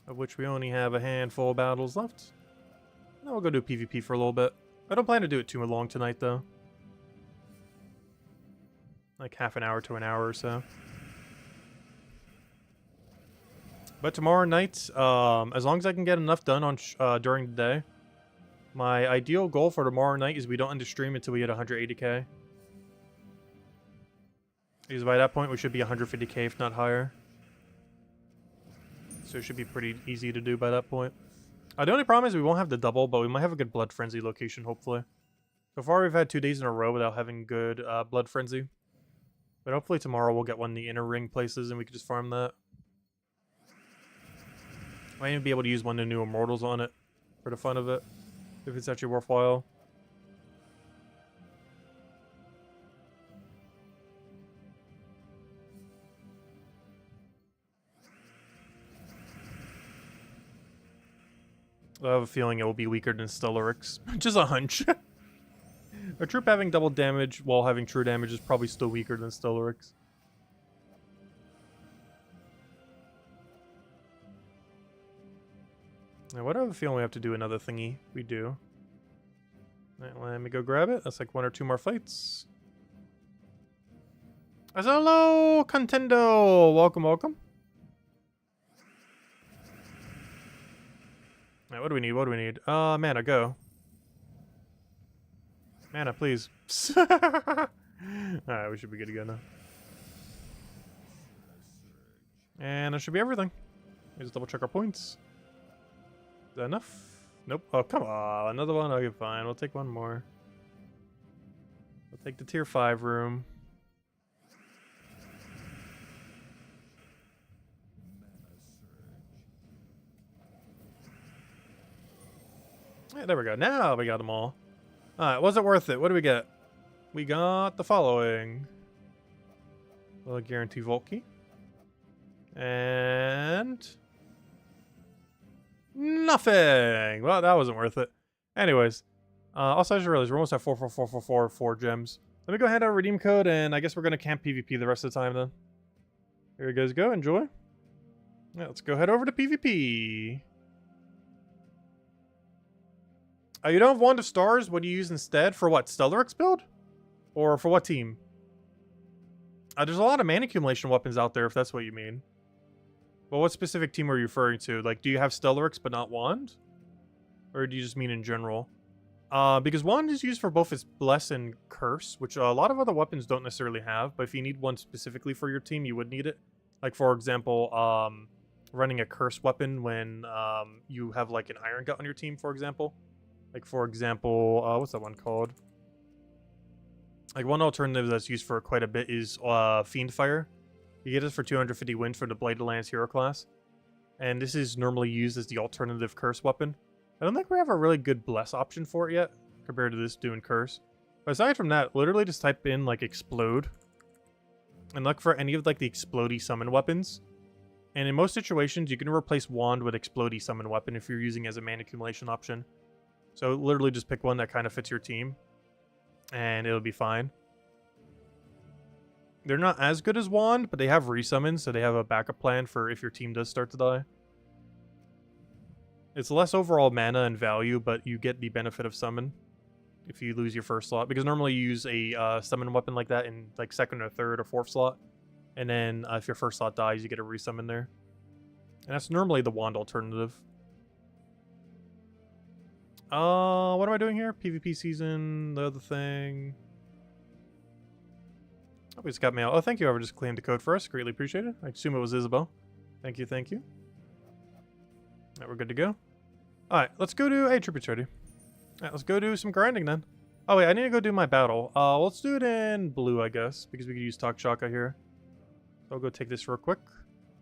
Of which we only have a handful of battles left. Then we'll go do PvP for a little bit. I don't plan to do it too long tonight, though. Like half an hour to an hour or so. But tomorrow night, as long as I can get enough done on during the day, my ideal goal for tomorrow night is we don't end the stream until we hit 180k. Because by that point, we should be 150k, if not higher. So it should be pretty easy to do by that point. The only problem is we won't have the double, but we might have a good Blood Frenzy location, hopefully. So far, we've had 2 days in a row without having good Blood Frenzy. But hopefully tomorrow we'll get one in the inner ring places and we can just farm that. Might even be able to use one of the new Immortals on it for the fun of it, if it's actually worthwhile. I have a feeling it will be weaker than Stellaryx. Just a hunch. A troop having double damage while having true damage is probably still weaker than Stellaryx. Now, what do I have a feeling we have to do another thingy? We do. Right, let me go grab it. That's like 1 or 2 more fights. Hello, Contendo! Welcome, welcome. Right, what do we need? What do we need? Mana, go. Mana, please. Alright, we should be good to go now. And that should be everything. Let's double check our points. Is that enough? Nope. Oh, come on. Another one? Okay, fine. We'll take one more. We'll take the tier 5 room. Yeah, there we go. Now we got them all. Alright, was it worth it? What do we get? We got the following. A guarantee Vault Key. And... nothing! Well, that wasn't worth it. Anyways. Also, I just realized we're almost at 4 gems. Let me go ahead and redeem code, and I guess we're going to camp PvP the rest of the time then. Here you guys go. Enjoy. Yeah, let's go head over to PvP. You don't have Wand of Stars? What do you use instead? For what? Stellaryx build? Or for what team? There's a lot of mana accumulation weapons out there, if that's what you mean. Well, what specific team are you referring to? Like, do you have Stellaryx but not Wand? Or do you just mean in general? Because Wand is used for both its Bless and Curse, which a lot of other weapons don't necessarily have. But if you need one specifically for your team, you would need it. Like, for example, running a Curse weapon when you have, like, an Iron Gut on your team, for example. Like, for example, what's that one called? Like, one alternative that's used for quite a bit is Fiendfire. You get this for 250 wins for the Bladed Lance hero class. And this is normally used as the alternative Curse weapon. I don't think we have a really good Bless option for it yet, compared to this doing Curse. But aside from that, literally just type in, like, Explode. And look for any of, like, the Explodey summon weapons. And in most situations, you can replace Wand with Explodey summon weapon if you're using it as a mana accumulation option. So literally just pick one that kind of fits your team. And it'll be fine. They're not as good as Wand, but they have resummons, so they have a backup plan for if your team does start to die. It's less overall mana and value, but you get the benefit of summon if you lose your first slot. Because normally you use a summon weapon like that in like 2nd or 3rd or 4th slot. And then if your first slot dies, you get a resummon there. And that's normally the Wand alternative. What am I doing here? PvP season, the other thing. Oh, we just got mail. Oh, thank you, whoever just claimed the code for us. Greatly appreciate it. I assume it was Isabel. Thank you, thank you. Alright, we're good to go. Alright, let's go to... Hey, Tributary. Alright, let's go do some grinding then. Oh, wait, I need to go do my battle. Let's do it in blue, I guess, because we could use Takshaka here. So I'll go take this real quick.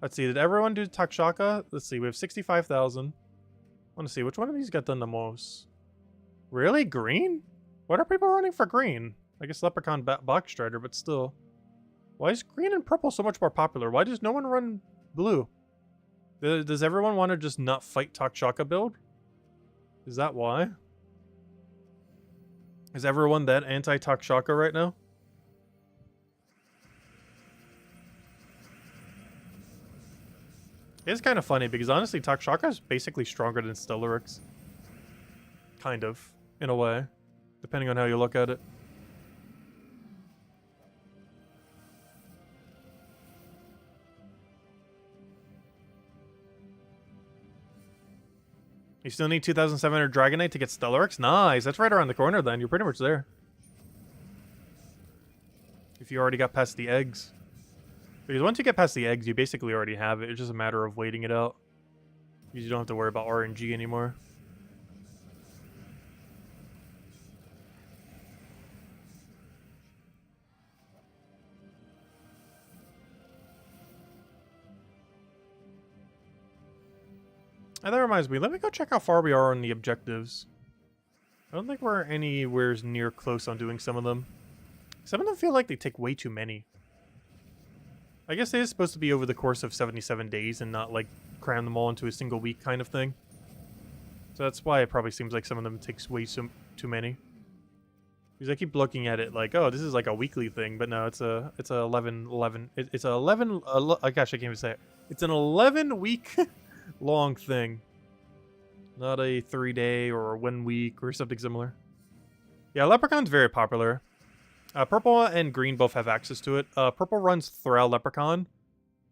Let's see, did everyone do Takshaka? Let's see, we have 65,000. I want to see, which one of these got done the most? Really? Green? What are people running for green? I guess Leprechaun Box Strider, but still. Why is green and purple so much more popular? Why does no one run blue? Does everyone want to just not fight Takshaka build? Is that why? Is everyone that anti-Takshaka right now? It's kind of funny because honestly, Takshaka is basically stronger than Stellaryx. Kind of, in a way, depending on how you look at it. You still need 2,700 Dragonite to get Stellaryx? Nice, that's right around the corner then. You're pretty much there. If you already got past the eggs. Because once you get past the eggs, you basically already have it. It's just a matter of waiting it out. Because you don't have to worry about RNG anymore. And that reminds me, let me go check how far we are on the objectives. I don't think we're anywhere near close on doing some of them. Some of them feel like they take way too many. I guess it is supposed to be over the course of 77 days and not like cram them all into a single week kind of thing. So that's why it probably seems like some of them takes way too many. Because I keep looking at it like, oh, this is like a weekly thing, but no, it's a 11. It's a 11. Gosh, I can't even say it. It's an 11-week long thing, not a 3-day or 1 week or something similar. Yeah, Leprechaun's very popular. Purple and green both have access to it. Purple runs Thrall Leprechaun,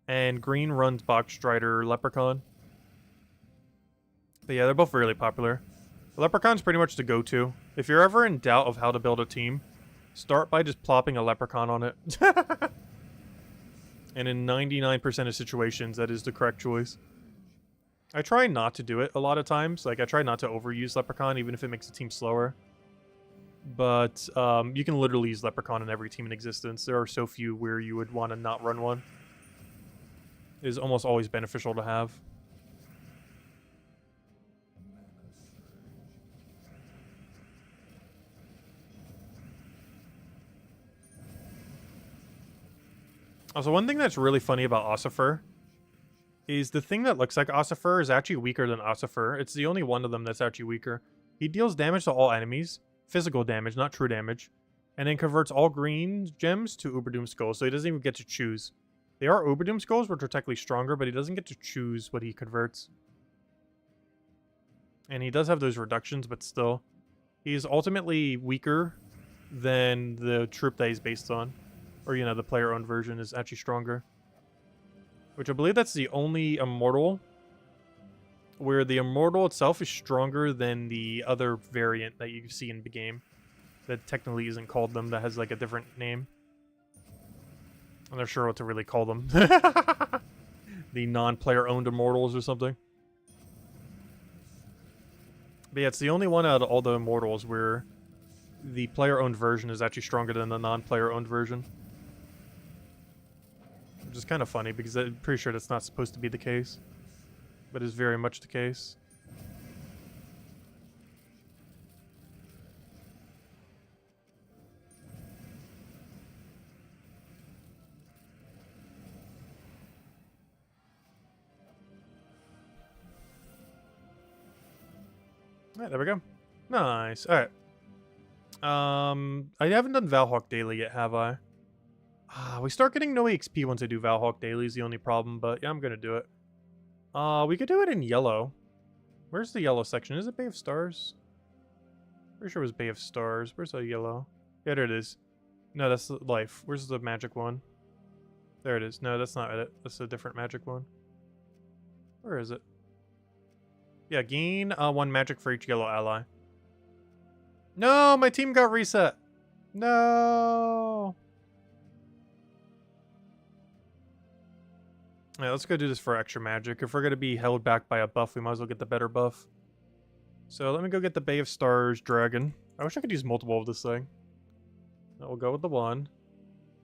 and green runs Box Strider Leprechaun. But yeah, they're both really popular. Leprechaun's pretty much the go-to. If you're ever in doubt of how to build a team, start by just plopping a Leprechaun on it. And in 99% of situations, that is the correct choice. I try not to do it a lot of times. Like, I try not to overuse Leprechaun, even if it makes the team slower. But you can literally use Leprechaun in every team in existence. There are so few where you would want to not run one. It is almost always beneficial to have. Also, one thing that's really funny about Ossifer is the thing that looks like Ossifer is actually weaker than Ossifer. It's the only one of them that's actually weaker. He deals damage to all enemies. Physical damage, not true damage. And then converts all green gems to Uberdoom Skulls, so he doesn't even get to choose. They are Uberdoom Skulls, which are technically stronger, but he doesn't get to choose what he converts. And he does have those reductions, but still. He's ultimately weaker than the troop that he's based on. Or, you know, the player-owned version is actually stronger. Which I believe that's the only Immortal where the Immortal itself is stronger than the other variant that you see in the game. That technically isn't called them, that has like a different name. I'm not sure what to really call them. The non-player-owned Immortals or something. But yeah, it's the only one out of all the Immortals where the player-owned version is actually stronger than the non-player-owned version. Which is kind of funny, because I'm pretty sure that's not supposed to be the case. But is very much the case. Alright, there we go. Nice. Alright. I haven't done Valhawk Daily yet, have I? We start getting no XP once I do Valhawk Daily is the only problem, but yeah, I'm gonna do it. We could do it in yellow. Where's the yellow section? Is it Bay of Stars? Pretty sure it was Bay of Stars. Where's the yellow? Yeah, there it is. No, that's the life. Where's the magic one? There it is. No, that's not it. That's a different magic one. Where is it? Yeah, gain 1 magic for each yellow ally. No, my team got reset. No. Yeah, let's go do this for extra magic. If we're going to be held back by a buff, we might as well get the better buff. So let me go get the Bay of Stars Dragon. I wish I could use multiple of this thing. We'll go with the 1.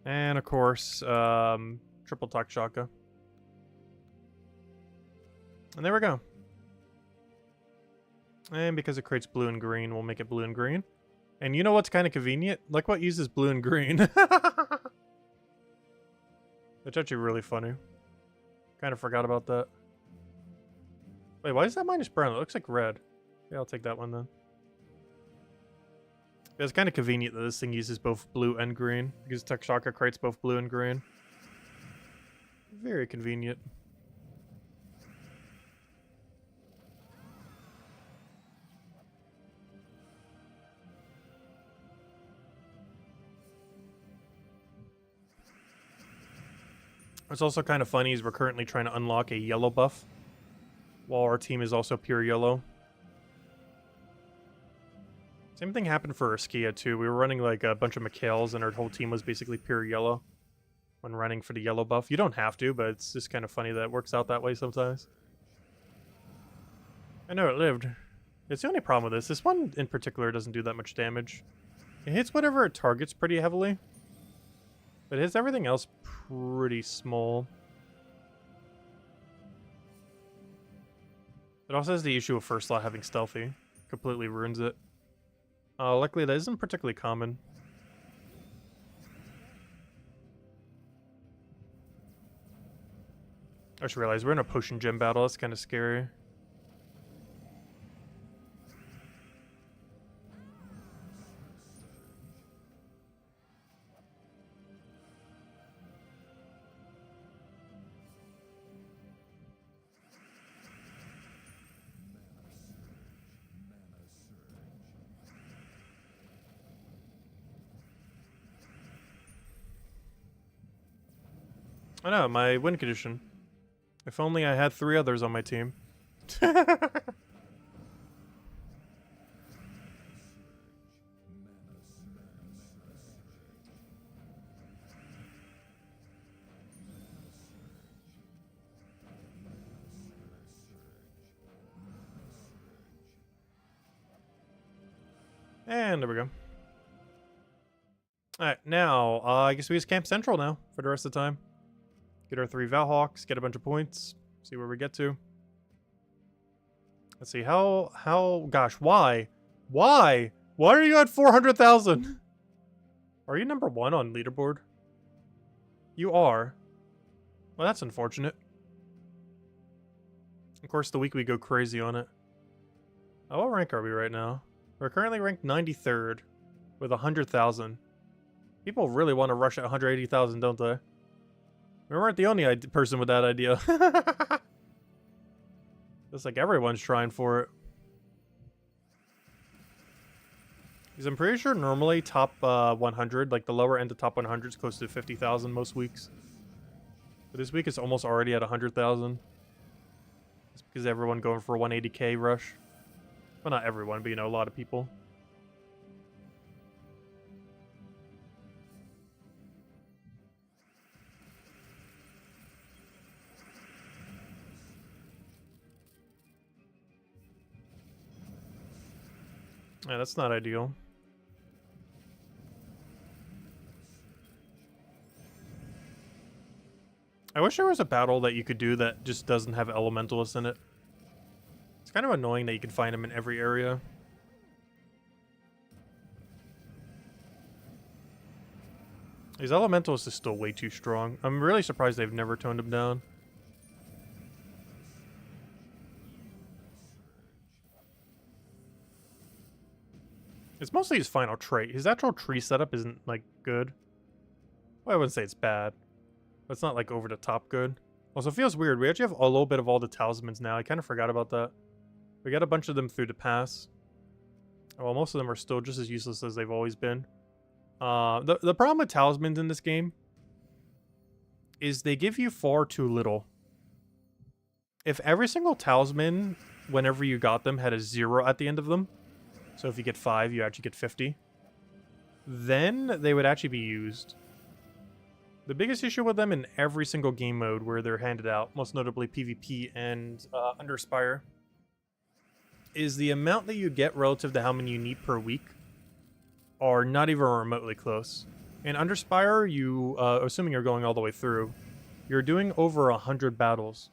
And of course, triple Takshaka. And there we go. And because it creates blue and green, we'll make it blue and green. And you know what's kind of convenient? Like what uses blue and green. That's actually really funny. Kind of forgot about that. Wait, why is that minus brown? It looks like red. Yeah, I'll take that one then. It's kind of convenient that this thing uses both blue and green, because Texaka creates both blue and green. Very convenient. What's also kind of funny is we're currently trying to unlock a yellow buff, while our team is also pure yellow. Same thing happened for Skia too. We were running like a bunch of Mikhails and our whole team was basically pure yellow when running for the yellow buff. You don't have to, but it's just kind of funny that it works out that way sometimes. I know it lived. It's the only problem with this. This one in particular doesn't do that much damage. It hits whatever it targets pretty heavily, but it hits everything else pretty small. It also has the issue of first slot having stealthy. Completely ruins it. Luckily, that isn't particularly common. I just realized we're in a potion gem battle. That's kind of scary. I know, my win condition. If only I had 3 others on my team. And there we go. Alright, now, I guess we use Camp Central now for the rest of the time. Get our 3 Valhawks, get a bunch of points, see where we get to. Let's see, gosh, why? Why? Why are you at 400,000? Are you number 1 on leaderboard? You are. Well, that's unfortunate. Of course, the week we go crazy on it. Oh, what rank are we right now? We're currently ranked 93rd with 100,000. People really want to rush at 180,000, don't they? We weren't the only person with that idea. Looks like everyone's trying for it. Because I'm pretty sure normally top 100, like the lower end of top 100 is close to 50,000 most weeks. But this week it's almost already at 100,000. It's because everyone going for a 180k rush. Well, not everyone, but you know, a lot of people. Yeah, that's not ideal. I wish there was a battle that you could do that just doesn't have elementalists in it. It's kind of annoying that you can find them in every area. These elementalists is still way too strong. I'm really surprised they've never toned them down. It's mostly his final trait. His actual tree setup isn't, like, good. Well, I wouldn't say it's bad. But it's not, like, over the top good. Also, it feels weird. We actually have a little bit of all the talismans now. I kind of forgot about that. We got a bunch of them through the pass. Well, most of them are still just as useless as they've always been. The problem with talismans in this game is they give you far too little. If every single talisman, whenever you got them, had a 0 at the end of them, so if you get 5, you actually get 50, then they would actually be used. The biggest issue with them in every single game mode where they're handed out, most notably PvP and Under Spire, is the amount that you get relative to how many you need per week are not even remotely close. In Under Spire, you, assuming you're going all the way through, you're doing over 100 battles.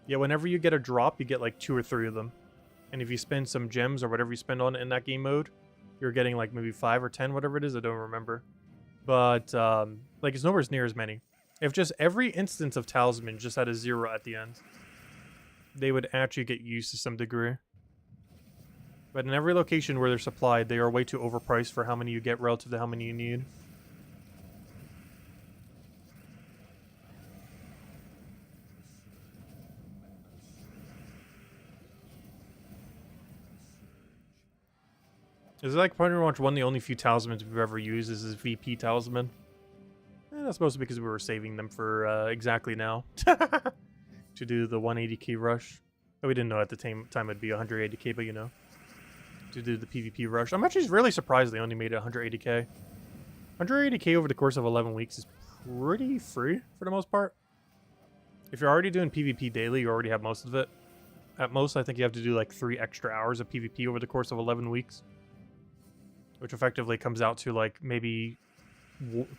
Yet whenever you get a drop, you get like 2 or 3 of them. And if you spend some gems or whatever you spend on it in that game mode, you're getting like maybe 5 or 10, whatever it is. I don't remember. But like it's nowhere near as many. If just every instance of talisman just had a 0 at the end, they would actually get used to some degree. But in every location where they're supplied, they are way too overpriced for how many you get relative to how many you need. Is it like pretty much one of the only few talismans we've ever used is this VP talisman? That's mostly because we were saving them for exactly now. To do the 180k rush. But we didn't know at the time it'd be 180k, but you know. To do the PvP rush. I'm actually really surprised they only made it 180k. 180k over the course of 11 weeks is pretty free for the most part. If you're already doing PvP daily, you already have most of it. At most, I think you have to do like 3 extra hours of PvP over the course of 11 weeks. Which effectively comes out to like maybe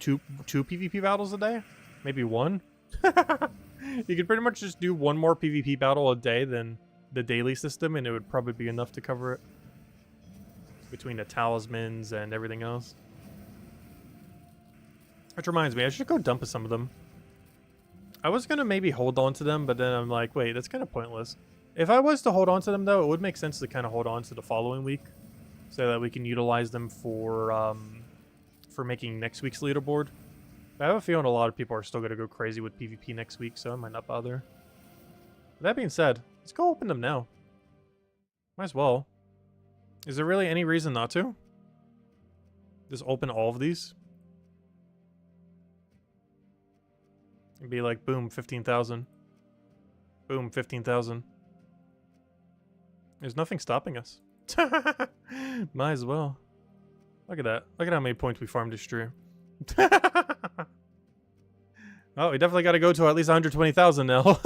two PvP battles a day? Maybe 1? You could pretty much just do 1 more PvP battle a day than the daily system, and it would probably be enough to cover it. Between the talismans and everything else. Which reminds me, I should go dump some of them. I was going to maybe hold on to them, but then I'm like, wait, that's kind of pointless. If I was to hold on to them, though, it would make sense to kind of hold on to the following week. So that we can utilize them for making next week's leaderboard. I have a feeling a lot of people are still going to go crazy with PvP next week, so I might not bother. That being said, let's go open them now. Might as well. Is there really any reason not to? Just open all of these? It'd be like, boom, 15,000. Boom, 15,000. There's nothing stopping us. Might as well. Look at that. Look at how many points we farmed this stream. Oh, we definitely got to go to at least 120,000 now.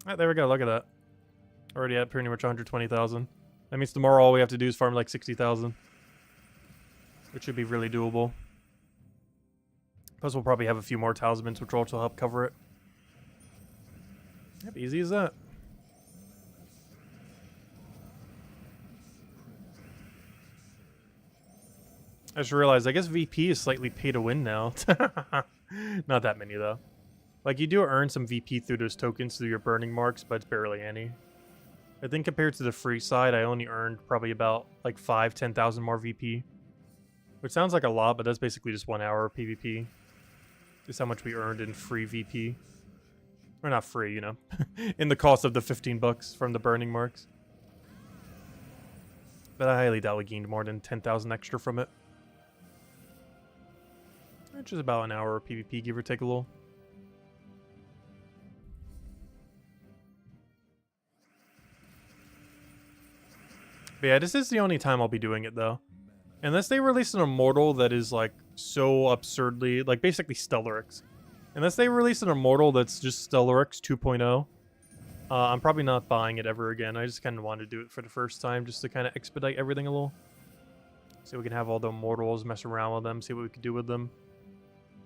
Right, there we go. Look at that. Already at pretty much 120,000. That means tomorrow all we have to do is farm like 60,000. Which should be really doable. Plus we'll probably have a few more talismans which will also help cover it. Yep, easy as that. I just realized, I guess VP is slightly pay to win now. Not that many, though. Like, you do earn some VP through those tokens through your burning marks, but it's barely any. I think compared to the free side, I only earned probably about, like, 10,000 more VP. Which sounds like a lot, but that's basically just 1 hour of PvP. Just how much we earned in free VP. Or not free, you know. In the cost of the 15 bucks from the burning marks. But I highly doubt we gained more than 10,000 extra from it. Which is about an hour of PvP, give or take a little. But yeah, this is the only time I'll be doing it, though. Unless they release an Immortal that is, like, so absurdly... Like, basically Stellarix. Unless they release an Immortal that's just Stellarix 2.0. I'm probably not buying it ever again. I just kind of wanted to do it for the first time, just to kind of expedite everything a little. So we can have all the Immortals, mess around with them, see what we could do with them.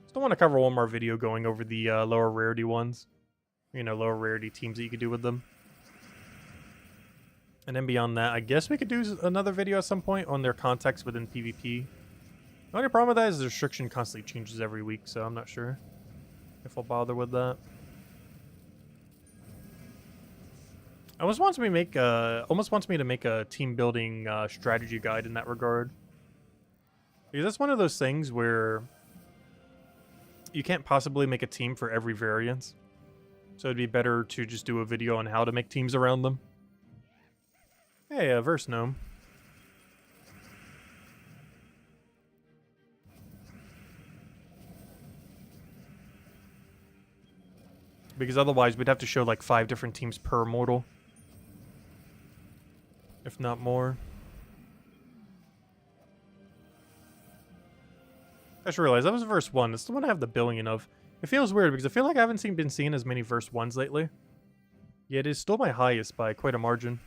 Still want to cover one more video going over the lower rarity ones. You know, lower rarity teams that you could do with them. And then beyond that, I guess we could do another video at some point on their context within PvP. The only problem with that is the restriction constantly changes every week, so I'm not sure if I'll bother with that. Almost wants me to make a team building strategy guide in that regard. Because that's one of those things where you can't possibly make a team for every variance. So it'd be better to just do a video on how to make teams around them. Hey, Verse Gnome. Because otherwise we'd have to show like 5 different teams per Immortal. If not more. I just realized that was verse 1. That's the one I have the billion of. It feels weird because I feel like I haven't been seeing as many verse 1s lately. Yet it is still my highest by quite a margin.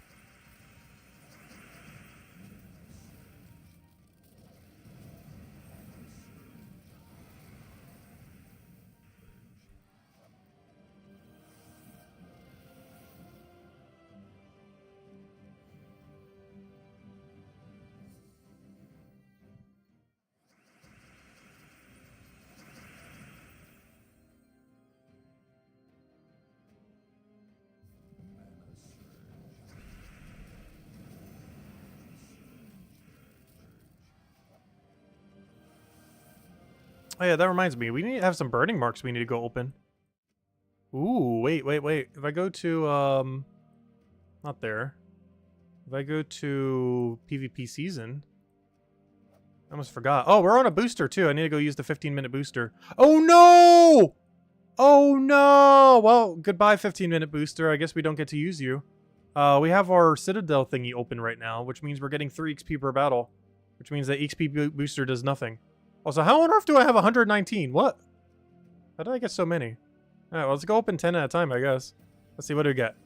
Oh yeah, that reminds me. We need to have some burning marks we need to go open. Ooh, wait. If I go to, not there. If I go to PvP season... I almost forgot. Oh, we're on a booster too. I need to go use the 15-minute booster. Oh no! Oh no! Well, goodbye 15-minute booster. I guess we don't get to use you. We have our Citadel thingy open right now, which means we're getting 3 XP per battle. Which means that XP booster does nothing. Also, how on earth do I have 119? What? How did I get so many? Alright, well, let's go open 10 at a time, I guess. Let's see, what do we get?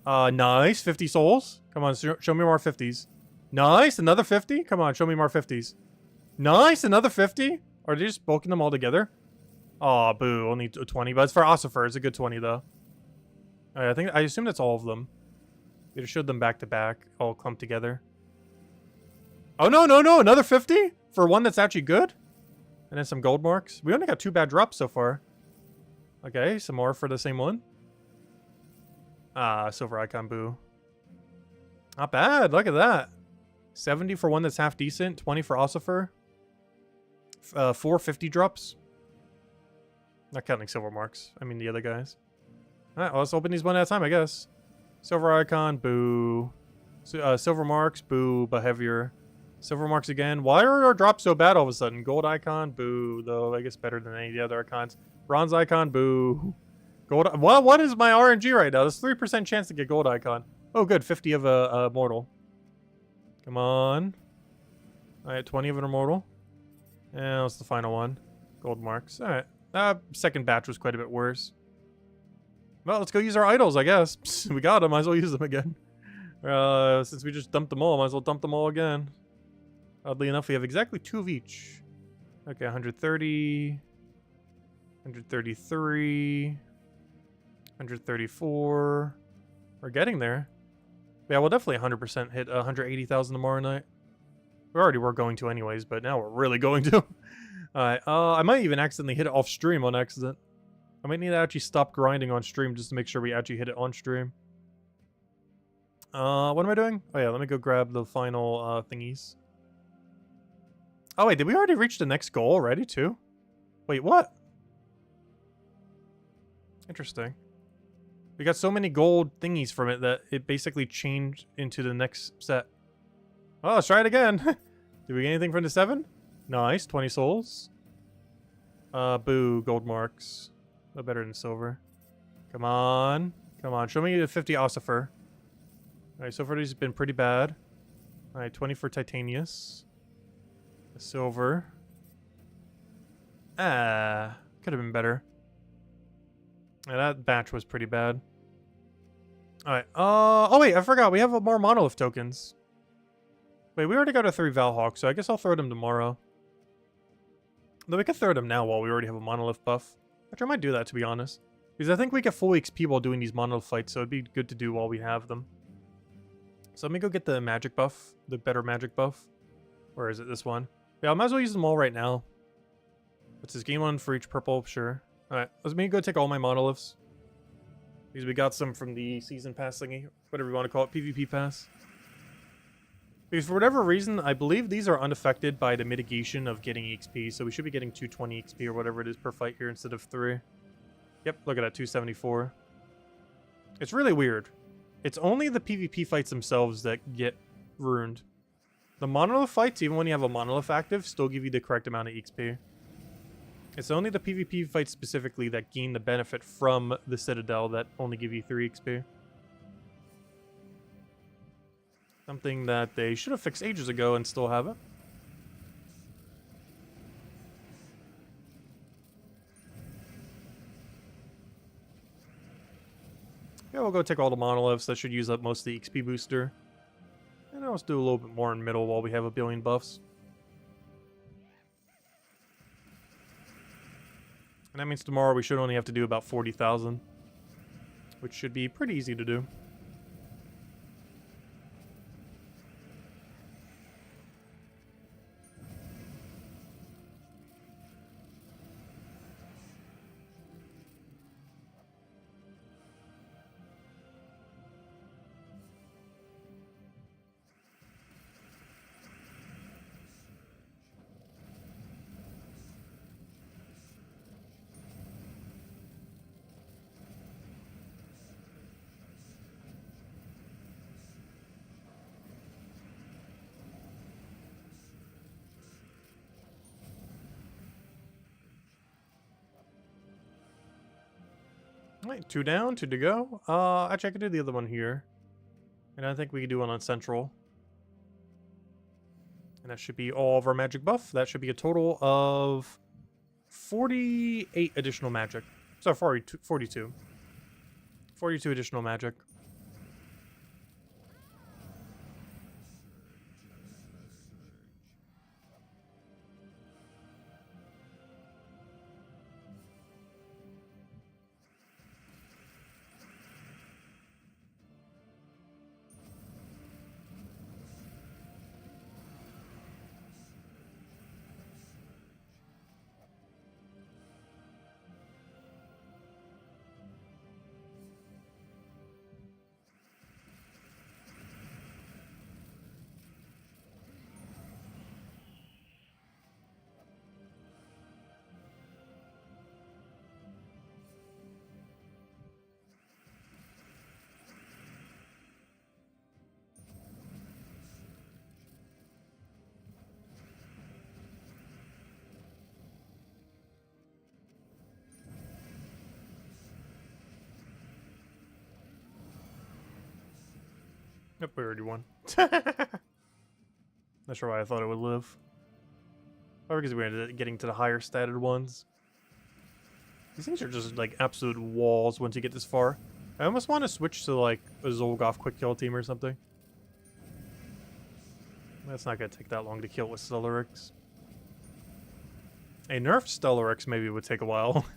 Nice. 50 souls. Come on, show me more 50s. Nice, another 50? Come on, show me more 50s. Nice, another 50? Are they just bulking them all together? Aw, boo, only 20, but it's for Ossifer. It's a good 20, though. Alright, I assume that's all of them. We just showed them back to back, all clumped together. Oh, no, another 50? For one that's actually good? And then some gold marks. We only got 2 bad drops so far. Okay, some more for the same one. Ah, silver icon, boo. Not bad, look at that. 70 for one that's half decent, 20 for Ossifer. 4 50 drops. Not counting silver marks. I mean the other guys. Alright, well, let's open these one at a time, I guess. Silver icon, boo. Silver marks, boo, but heavier. Silver marks again. Why are our drops so bad all of a sudden? Gold icon, boo, though I guess better than any of the other icons. Bronze icon, boo. Gold. What is my RNG right now? There's 3% chance to get gold icon. Oh, good. 50 of a Immortal. Come on. Alright, 20 of an Immortal. And what's the final one? Gold marks. Alright. Second batch was quite a bit worse. Well, let's go use our idols, I guess. We got them. Might as well use them again. Since we just dumped them all, might as well dump them all again. Oddly enough, we have exactly 2 of each. Okay, 130. 133. 134. We're getting there. Yeah, we'll definitely 100% hit 180,000 tomorrow night. We already were going to anyways, but now we're really going to. Alright, I might even accidentally hit it off stream on accident. I might need to actually stop grinding on stream just to make sure we actually hit it on stream. What am I doing? Oh yeah, let me go grab the final thingies. Oh wait, did we already reach the next goal already too? Wait, what? Interesting. We got so many gold thingies from it that it basically changed into the next set. Oh, let's try it again. Did we get anything from the 7? Nice, 20 souls. Boo, gold marks. No better than silver. Come on. Come on, show me the 50 Ossifer. Alright, so far these have been pretty bad. Alright, 20 for Titanius. A silver. Ah, could have been better. Yeah, that batch was pretty bad. Alright, oh wait, I forgot. We have more Monolith tokens. Wait, we already got a 3 Valhawk, so I guess I'll throw them tomorrow. Though we could throw them now while we already have a Monolith buff. Which I might do that, to be honest. Because I think we get full XP while doing these Monolith fights, so it'd be good to do while we have them. So let me go get the magic buff. The better magic buff. Or is it this one? Yeah, I might as well use them all right now. What's this? Game 1 for each purple? Sure. Alright, let me go take all my Monoliths. Because we got some from the Season Pass thingy. Whatever you want to call it. PvP Pass. Because for whatever reason, I believe these are unaffected by the mitigation of getting XP. So we should be getting 220 XP or whatever it is per fight here instead of 3. Yep, look at that. 274. It's really weird. It's only the PvP fights themselves that get ruined. The Monolith fights, even when you have a Monolith active, still give you the correct amount of XP. It's only the PvP fights specifically that gain the benefit from the Citadel that only give you 3 XP. Something that they should have fixed ages ago and still haven't. Yeah, we'll go take all the Monoliths. That should use up most of the XP booster. And I'll just do a little bit more in middle while we have a billion buffs. And that means tomorrow we should only have to do about 40,000. Which should be pretty easy to do. Alright, 2 down, 2 to go. Actually, I could do the other one here. And I think we could do one on Central. And that should be all of our magic buff. That should be a total of 48 additional magic. So 42. 42 additional magic. Yep, we already won. Not sure why I thought it would live. Probably because we ended up getting to the higher statted ones. These things are just like absolute walls once you get this far. I almost want to switch to like a Zolgoth quick kill team or something. That's not going to take that long to kill with Stellaryx. A nerfed Stellaryx maybe would take a while.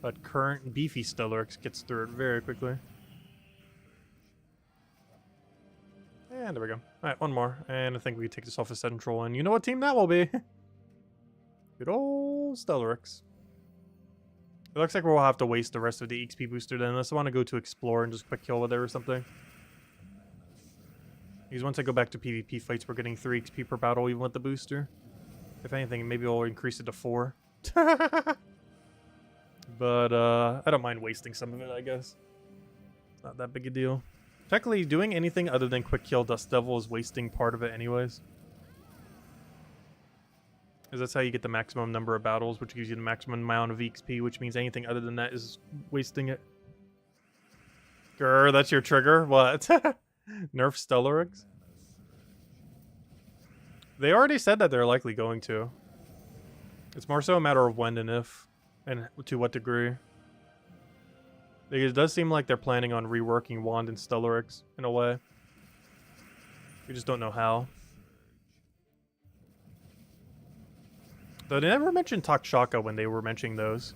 But current beefy Stellaryx gets through it very quickly. And there we go. Alright, one more. And I think we can take this off of Central. And you know what team that will be? Good old Stellaryx. It looks like we'll have to waste the rest of the XP booster then, unless I want to go to Explore and just quick kill with it or something. Because once I go back to PvP fights, we're getting 3 XP per battle even with the booster. If anything, maybe I'll increase it to 4. But, I don't mind wasting some of it, I guess. It's not that big a deal. Technically, doing anything other than quick kill Dust Devil is wasting part of it anyways. Because that's how you get the maximum number of battles, which gives you the maximum amount of XP, which means anything other than that is wasting it. Grr, that's your trigger? What? Nerf Stellaryx? They already said that they're likely going to. It's more so a matter of when and if, and to what degree. Because it does seem like they're planning on reworking Wand and Stellaryx in a way. We just don't know how. Though they never mentioned Takshaka when they were mentioning those.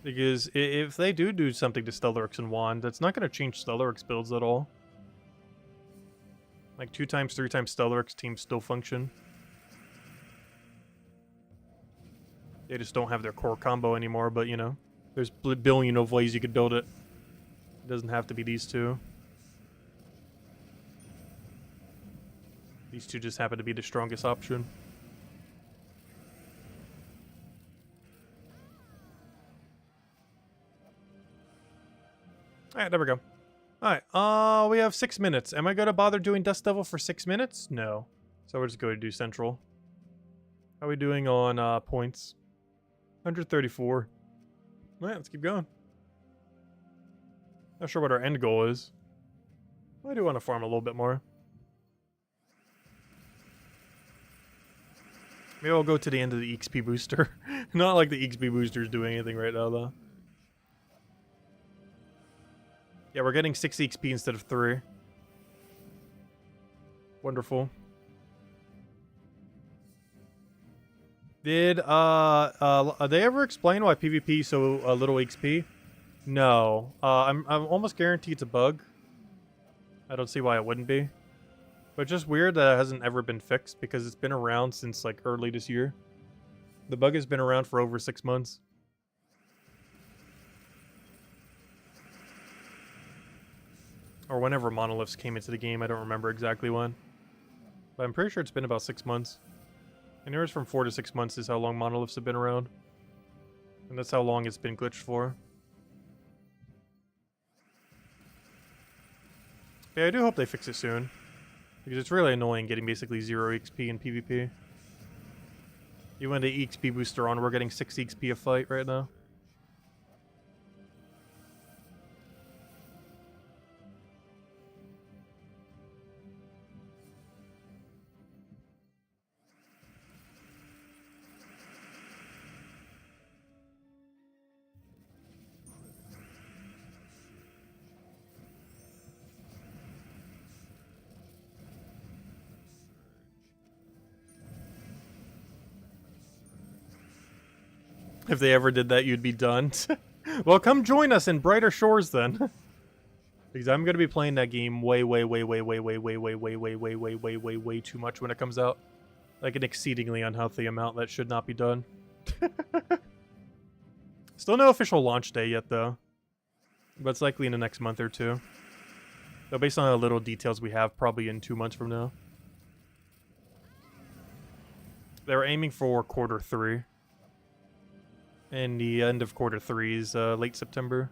Because if they do something to Stellaryx and Wand, that's not going to change Stellaryx builds at all. Like 2 times, 3 times Stellaryx teams still function. They just don't have their core combo anymore, but you know, there's a billion of ways you could build it. It doesn't have to be these 2. These 2 just happen to be the strongest option. Alright, there we go. Alright, we have 6 minutes. Am I going to bother doing Dust Devil for 6 minutes? No. So we're just going to do Central. How are we doing on points? 134. Alright, let's keep going. Not sure what our end goal is. I do want to farm a little bit more. Maybe I'll go to the end of the XP booster. Not like the XP booster is doing anything right now, though. Yeah, we're getting 6 XP instead of 3. Wonderful. Did they ever explain why PvP is so little XP? No. I'm almost guaranteed it's a bug. I don't see why it wouldn't be. But it's just weird that it hasn't ever been fixed because it's been around since like early this year. The bug has been around for over 6 months. Or whenever Monoliths came into the game, I don't remember exactly when. But I'm pretty sure it's been about 6 months. Anywhere from 4 to 6 months is how long Monoliths have been around. And that's how long it's been glitched for. Yeah, I do hope they fix it soon. Because it's really annoying getting basically 0 XP in PvP. Even with the XP booster on, we're getting 6 XP a fight right now. If they ever did that, you'd be done. Well, come join us in Brighter Shores then. Because I'm going to be playing that game way too much when it comes out. Like an exceedingly unhealthy amount that should not be done. Still no official launch day yet, though. But it's likely in the next month or two. Though based on the little details we have, probably in 2 months from now. They're aiming for Q3. And the end of Q3 is late September.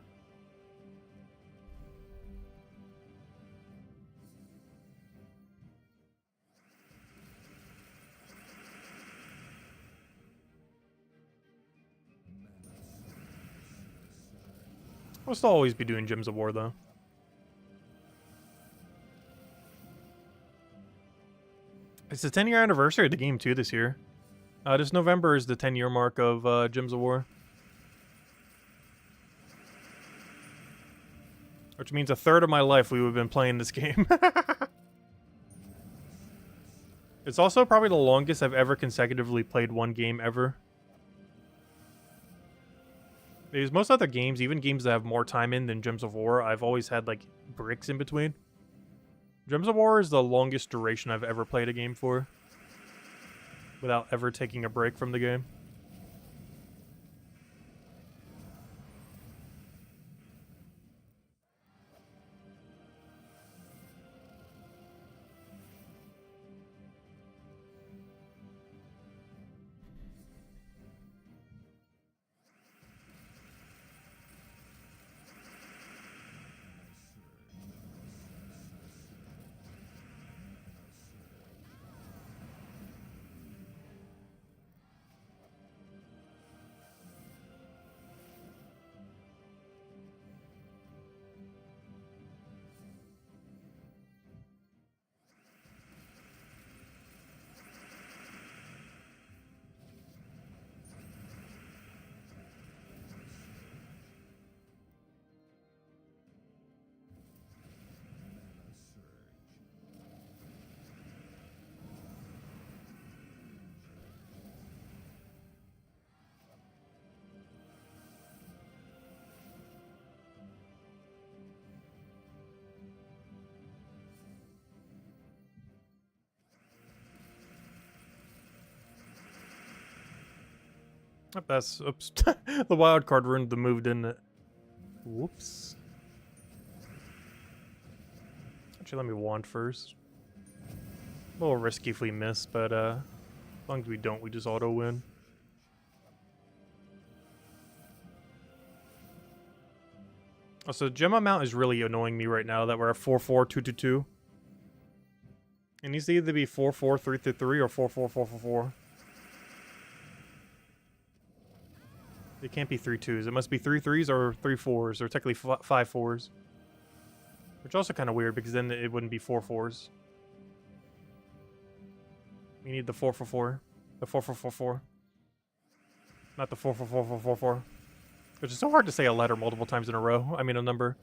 We'll still always be doing Gems of War, though. It's the 10-year anniversary of the game, too, this year. This November is the 10-year mark of Gems of War. Which means a third of my life we would have been playing this game. It's also probably the longest I've ever consecutively played one game ever. Because most other games, even games that have more time in than Gems of War, I've always had, like, breaks in between. Gems of War is the longest duration I've ever played a game for. Without ever taking a break from the game. That's, oops. The wild card ruined the move, didn't it? Whoops. Actually, let me wand first. A little risky if we miss, but as long as we don't, we just auto win. Also, gem amount is really annoying me right now that we're at 4-4, 2-2-2. It needs to either be 4-4, 3-3, or 4-4, 4-4-4. It can't be 3 2s. It must be 3 3s or 3 4s, or technically 5 4s. Which is also kind of weird because then it wouldn't be 4 4s. We need the 4 4 4. The 4 4 4 4. Not the 4 4 4 4 4 4. Which is so hard to say a letter multiple times in a row. I mean a number.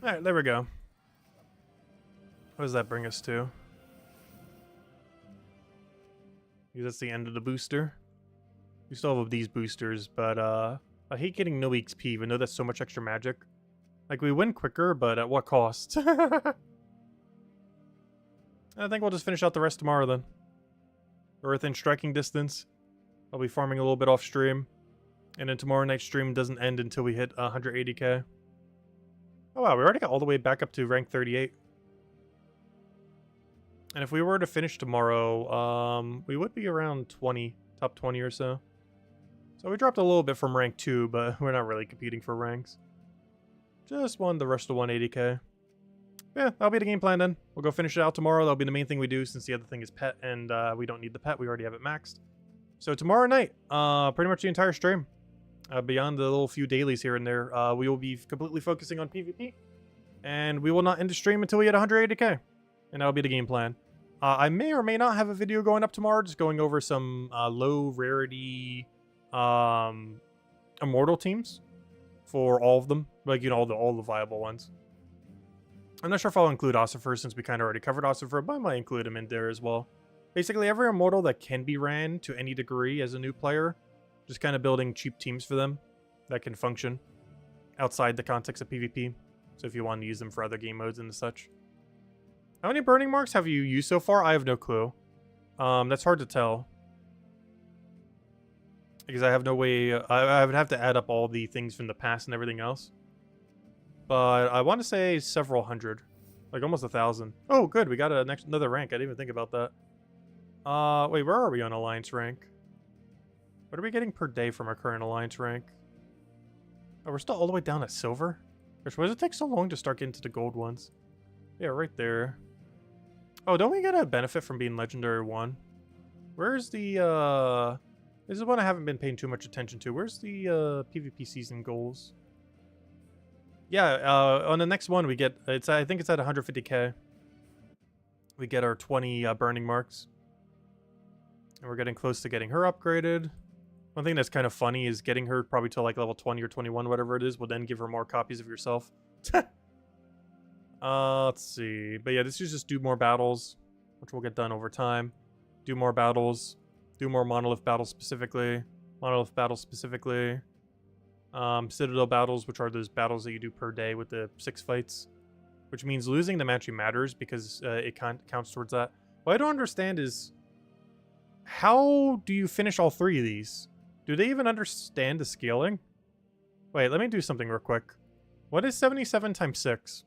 Alright, there we go. What does that bring us to? Because that's the end of the booster. We still have these boosters, but I hate getting no XP, even though that's so much extra magic. Like, we win quicker, but at what cost? I think we'll just finish out the rest tomorrow, then. We're within striking distance. I'll be farming a little bit off stream. And then tomorrow night's stream doesn't end until we hit 180k. Oh wow, we already got all the way back up to rank 38. And if we were to finish tomorrow, we would be around 20, top 20 or so. So we dropped a little bit from rank 2, but we're not really competing for ranks. Just won the rush to 180k. Yeah, that'll be the game plan then. We'll go finish it out tomorrow. That'll be the main thing we do since the other thing is pet, and we don't need the pet. We already have it maxed. So tomorrow night, pretty much the entire stream, beyond the little few dailies here and there, we will be completely focusing on PvP. And we will not end the stream until we hit 180k. And that'll be the game plan. I may or may not have a video going up tomorrow, just going over some low rarity Immortal teams for all of them. Like, you know, all the viable ones. I'm not sure if I'll include Ossifer since we kind of already covered Ossifer, but I might include him in there as well. Basically, every Immortal that can be ran to any degree as a new player, just kind of building cheap teams for them that can function outside the context of PvP. So if you want to use them for other game modes and such. How many burning marks have you used so far? I have no clue. That's hard to tell. Because I have no way... I would have to add up all the things from the past and everything else. But I want to say several hundred. Like almost 1,000. Oh, good. We got another rank. I didn't even think about that. Wait, where are we on Alliance rank? What are we getting per day from our current Alliance rank? Oh, we're still all the way down at silver? Gosh, why does it take so long to start getting to the gold ones? Yeah, right there. Oh, don't we get a benefit from being Legendary 1? Where's the, This is one I haven't been paying too much attention to. Where's the, PvP season goals? Yeah, on the next one we get... I think it's at 150k. We get our 20 burning marks. And we're getting close to getting her upgraded. One thing that's kind of funny is getting her probably to like level 20 or 21, whatever it is, will then give her more copies of yourself. Let's see. But yeah, this is just do more battles, which will get done over time. Do more battles. Do more Monolith battles specifically. Citadel battles, which are those battles that you do per day with the 6 fights. Which means losing them actually matters because it counts towards that. What I don't understand is... how do you finish all 3 of these? Do they even understand the scaling? Wait, let me do something real quick. What is 77 times 6?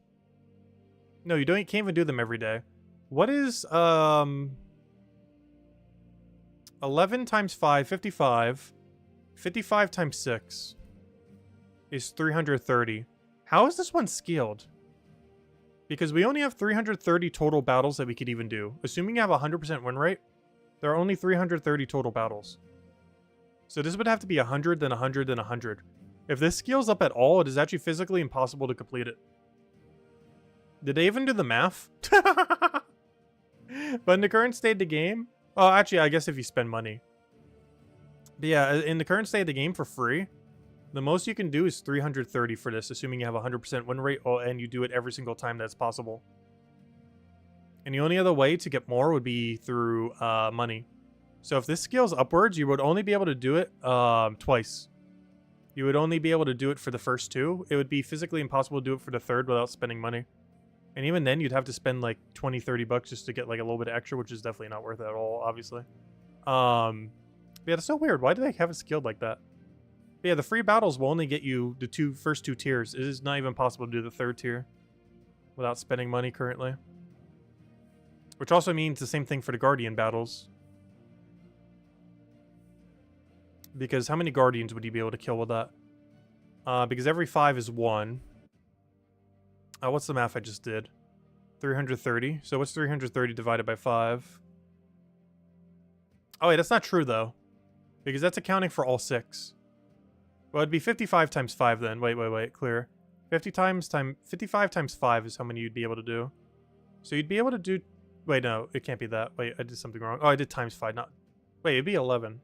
No, you can't even do them every day. What is 11 times 5, 55. 55 times 6 is 330. How is this one scaled? Because we only have 330 total battles that we could even do. Assuming you have a 100% win rate, there are only 330 total battles. So this would have to be 100, then 100, then 100. If this scales up at all, it is actually physically impossible to complete it. Did they even do the math? But in the current state of the game... well, actually, I guess if you spend money. But yeah, in the current state of the game for free, the most you can do is 330 for this, assuming you have a 100% win rate, and you do it every single time that's possible. And the only other way to get more would be through money. So if this scales upwards, you would only be able to do it twice. You would only be able to do it for the first 2. It would be physically impossible to do it for the 3rd without spending money. And even then, you'd have to spend like 20, 30 bucks just to get like a little bit extra, which is definitely not worth it at all, obviously. Yeah, that's so weird. Why do they have it scaled like that? But yeah, the free battles will only get you the first 2 tiers. It is not even possible to do the 3rd tier without spending money currently. Which also means the same thing for the Guardian battles. Because how many Guardians would you be able to kill with that? Because every 5 is 1. What's the math I just did? 330. So what's 330 divided by 5? Oh wait, that's not true though. Because that's accounting for all 6. Well, it'd be 55 times 5 then. Wait, clear. 55 times 5 is how many you'd be able to do. So you'd be able to do... wait, no, it can't be that. Wait, I did something wrong. Oh, I did times 5, not... wait, it'd be 11.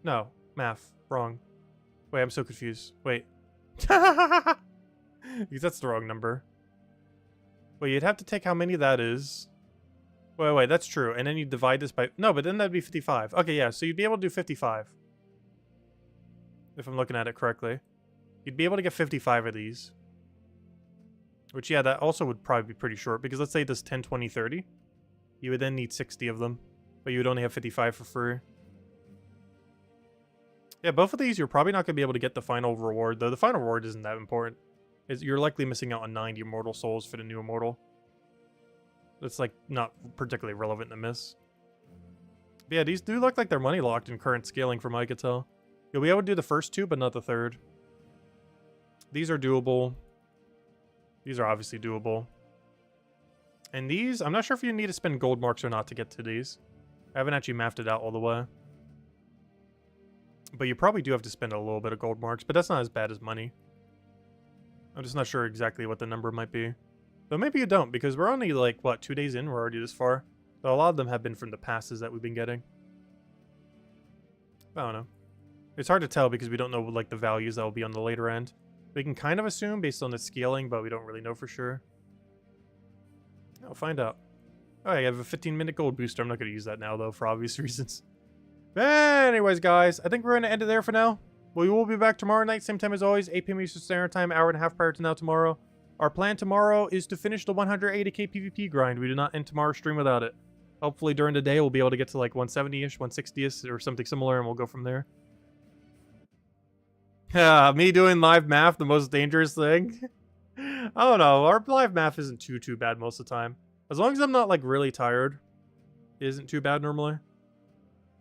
No, math. Wrong. Wait, I'm so confused. Wait. Because that's the wrong number. Wait, you'd have to take how many that is. Wait, that's true. And then you divide this by... no, but then that'd be 55. Okay, yeah, so you'd be able to do 55. If I'm looking at it correctly. You'd be able to get 55 of these. Which, yeah, that also would probably be pretty short. Because let's say this 10, 20, 30. You would then need 60 of them. But you would only have 55 for free. Yeah, both of these, you're probably not going to be able to get the final reward. Though the final reward isn't that important. You're likely missing out on 90 Immortal Souls for the new Immortal. That's, like, not particularly relevant to miss. But yeah, these do look like they're money locked in current scaling from what I could tell. You'll be able to do the first 2, but not the 3rd. These are doable. These are obviously doable. And these, I'm not sure if you need to spend gold marks or not to get to these. I haven't actually mapped it out all the way. But you probably do have to spend a little bit of gold marks, but that's not as bad as money. I'm just not sure exactly what the number might be. Though maybe you don't, because we're only like, what, 2 days in? We're already this far. So a lot of them have been from the passes that we've been getting. I don't know. It's hard to tell because we don't know like the values that will be on the later end. We can kind of assume based on the scaling, but we don't really know for sure. I'll find out. Oh, I have a 15-minute gold booster. I'm not going to use that now, though, for obvious reasons. Anyways, guys, I think we're going to end it there for now. We will be back tomorrow night, same time as always, 8 p.m. Eastern Standard Time, hour and a half prior to now tomorrow. Our plan tomorrow is to finish the 180k PvP grind. We do not end tomorrow's stream without it. Hopefully during the day, we'll be able to get to like 170-ish, 160-ish, or something similar, and we'll go from there. Me doing live math, the most dangerous thing. I don't know. Our live math isn't too bad most of the time. As long as I'm not like really tired, it isn't too bad normally.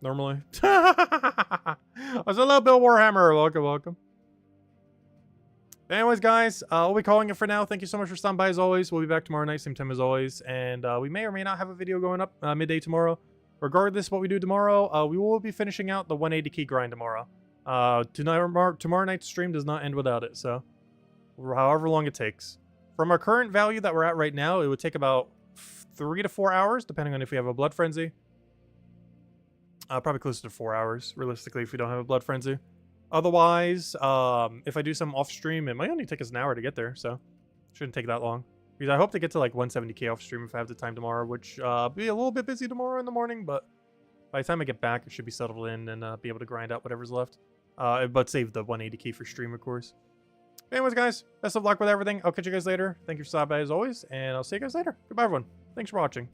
I was a little Bill Warhammer. Welcome. Anyways, guys, we'll be calling it for now. Thank you so much for stopping by as always. We'll be back tomorrow night, same time as always. And we may or may not have a video going up midday tomorrow. Regardless of what we do tomorrow, we will be finishing out the 180k grind tomorrow. Tomorrow night's stream does not end without it, so however long it takes. From our current value that we're at right now, it would take about 3 to 4 hours, depending on if we have a blood frenzy. Probably closer to 4 hours, realistically, if we don't have a blood frenzy. Otherwise, if I do some off stream, it might only take us an hour to get there, so it shouldn't take that long. Because I hope to get to like 170k off stream if I have the time tomorrow, which be a little bit busy tomorrow in the morning, but by the time I get back, it should be settled in and be able to grind out whatever's left. But save the 180k for stream, of course. Anyways, guys, best of luck with everything. I'll catch you guys later. Thank you for stopping by as always, and I'll see you guys later. Goodbye, everyone. Thanks for watching.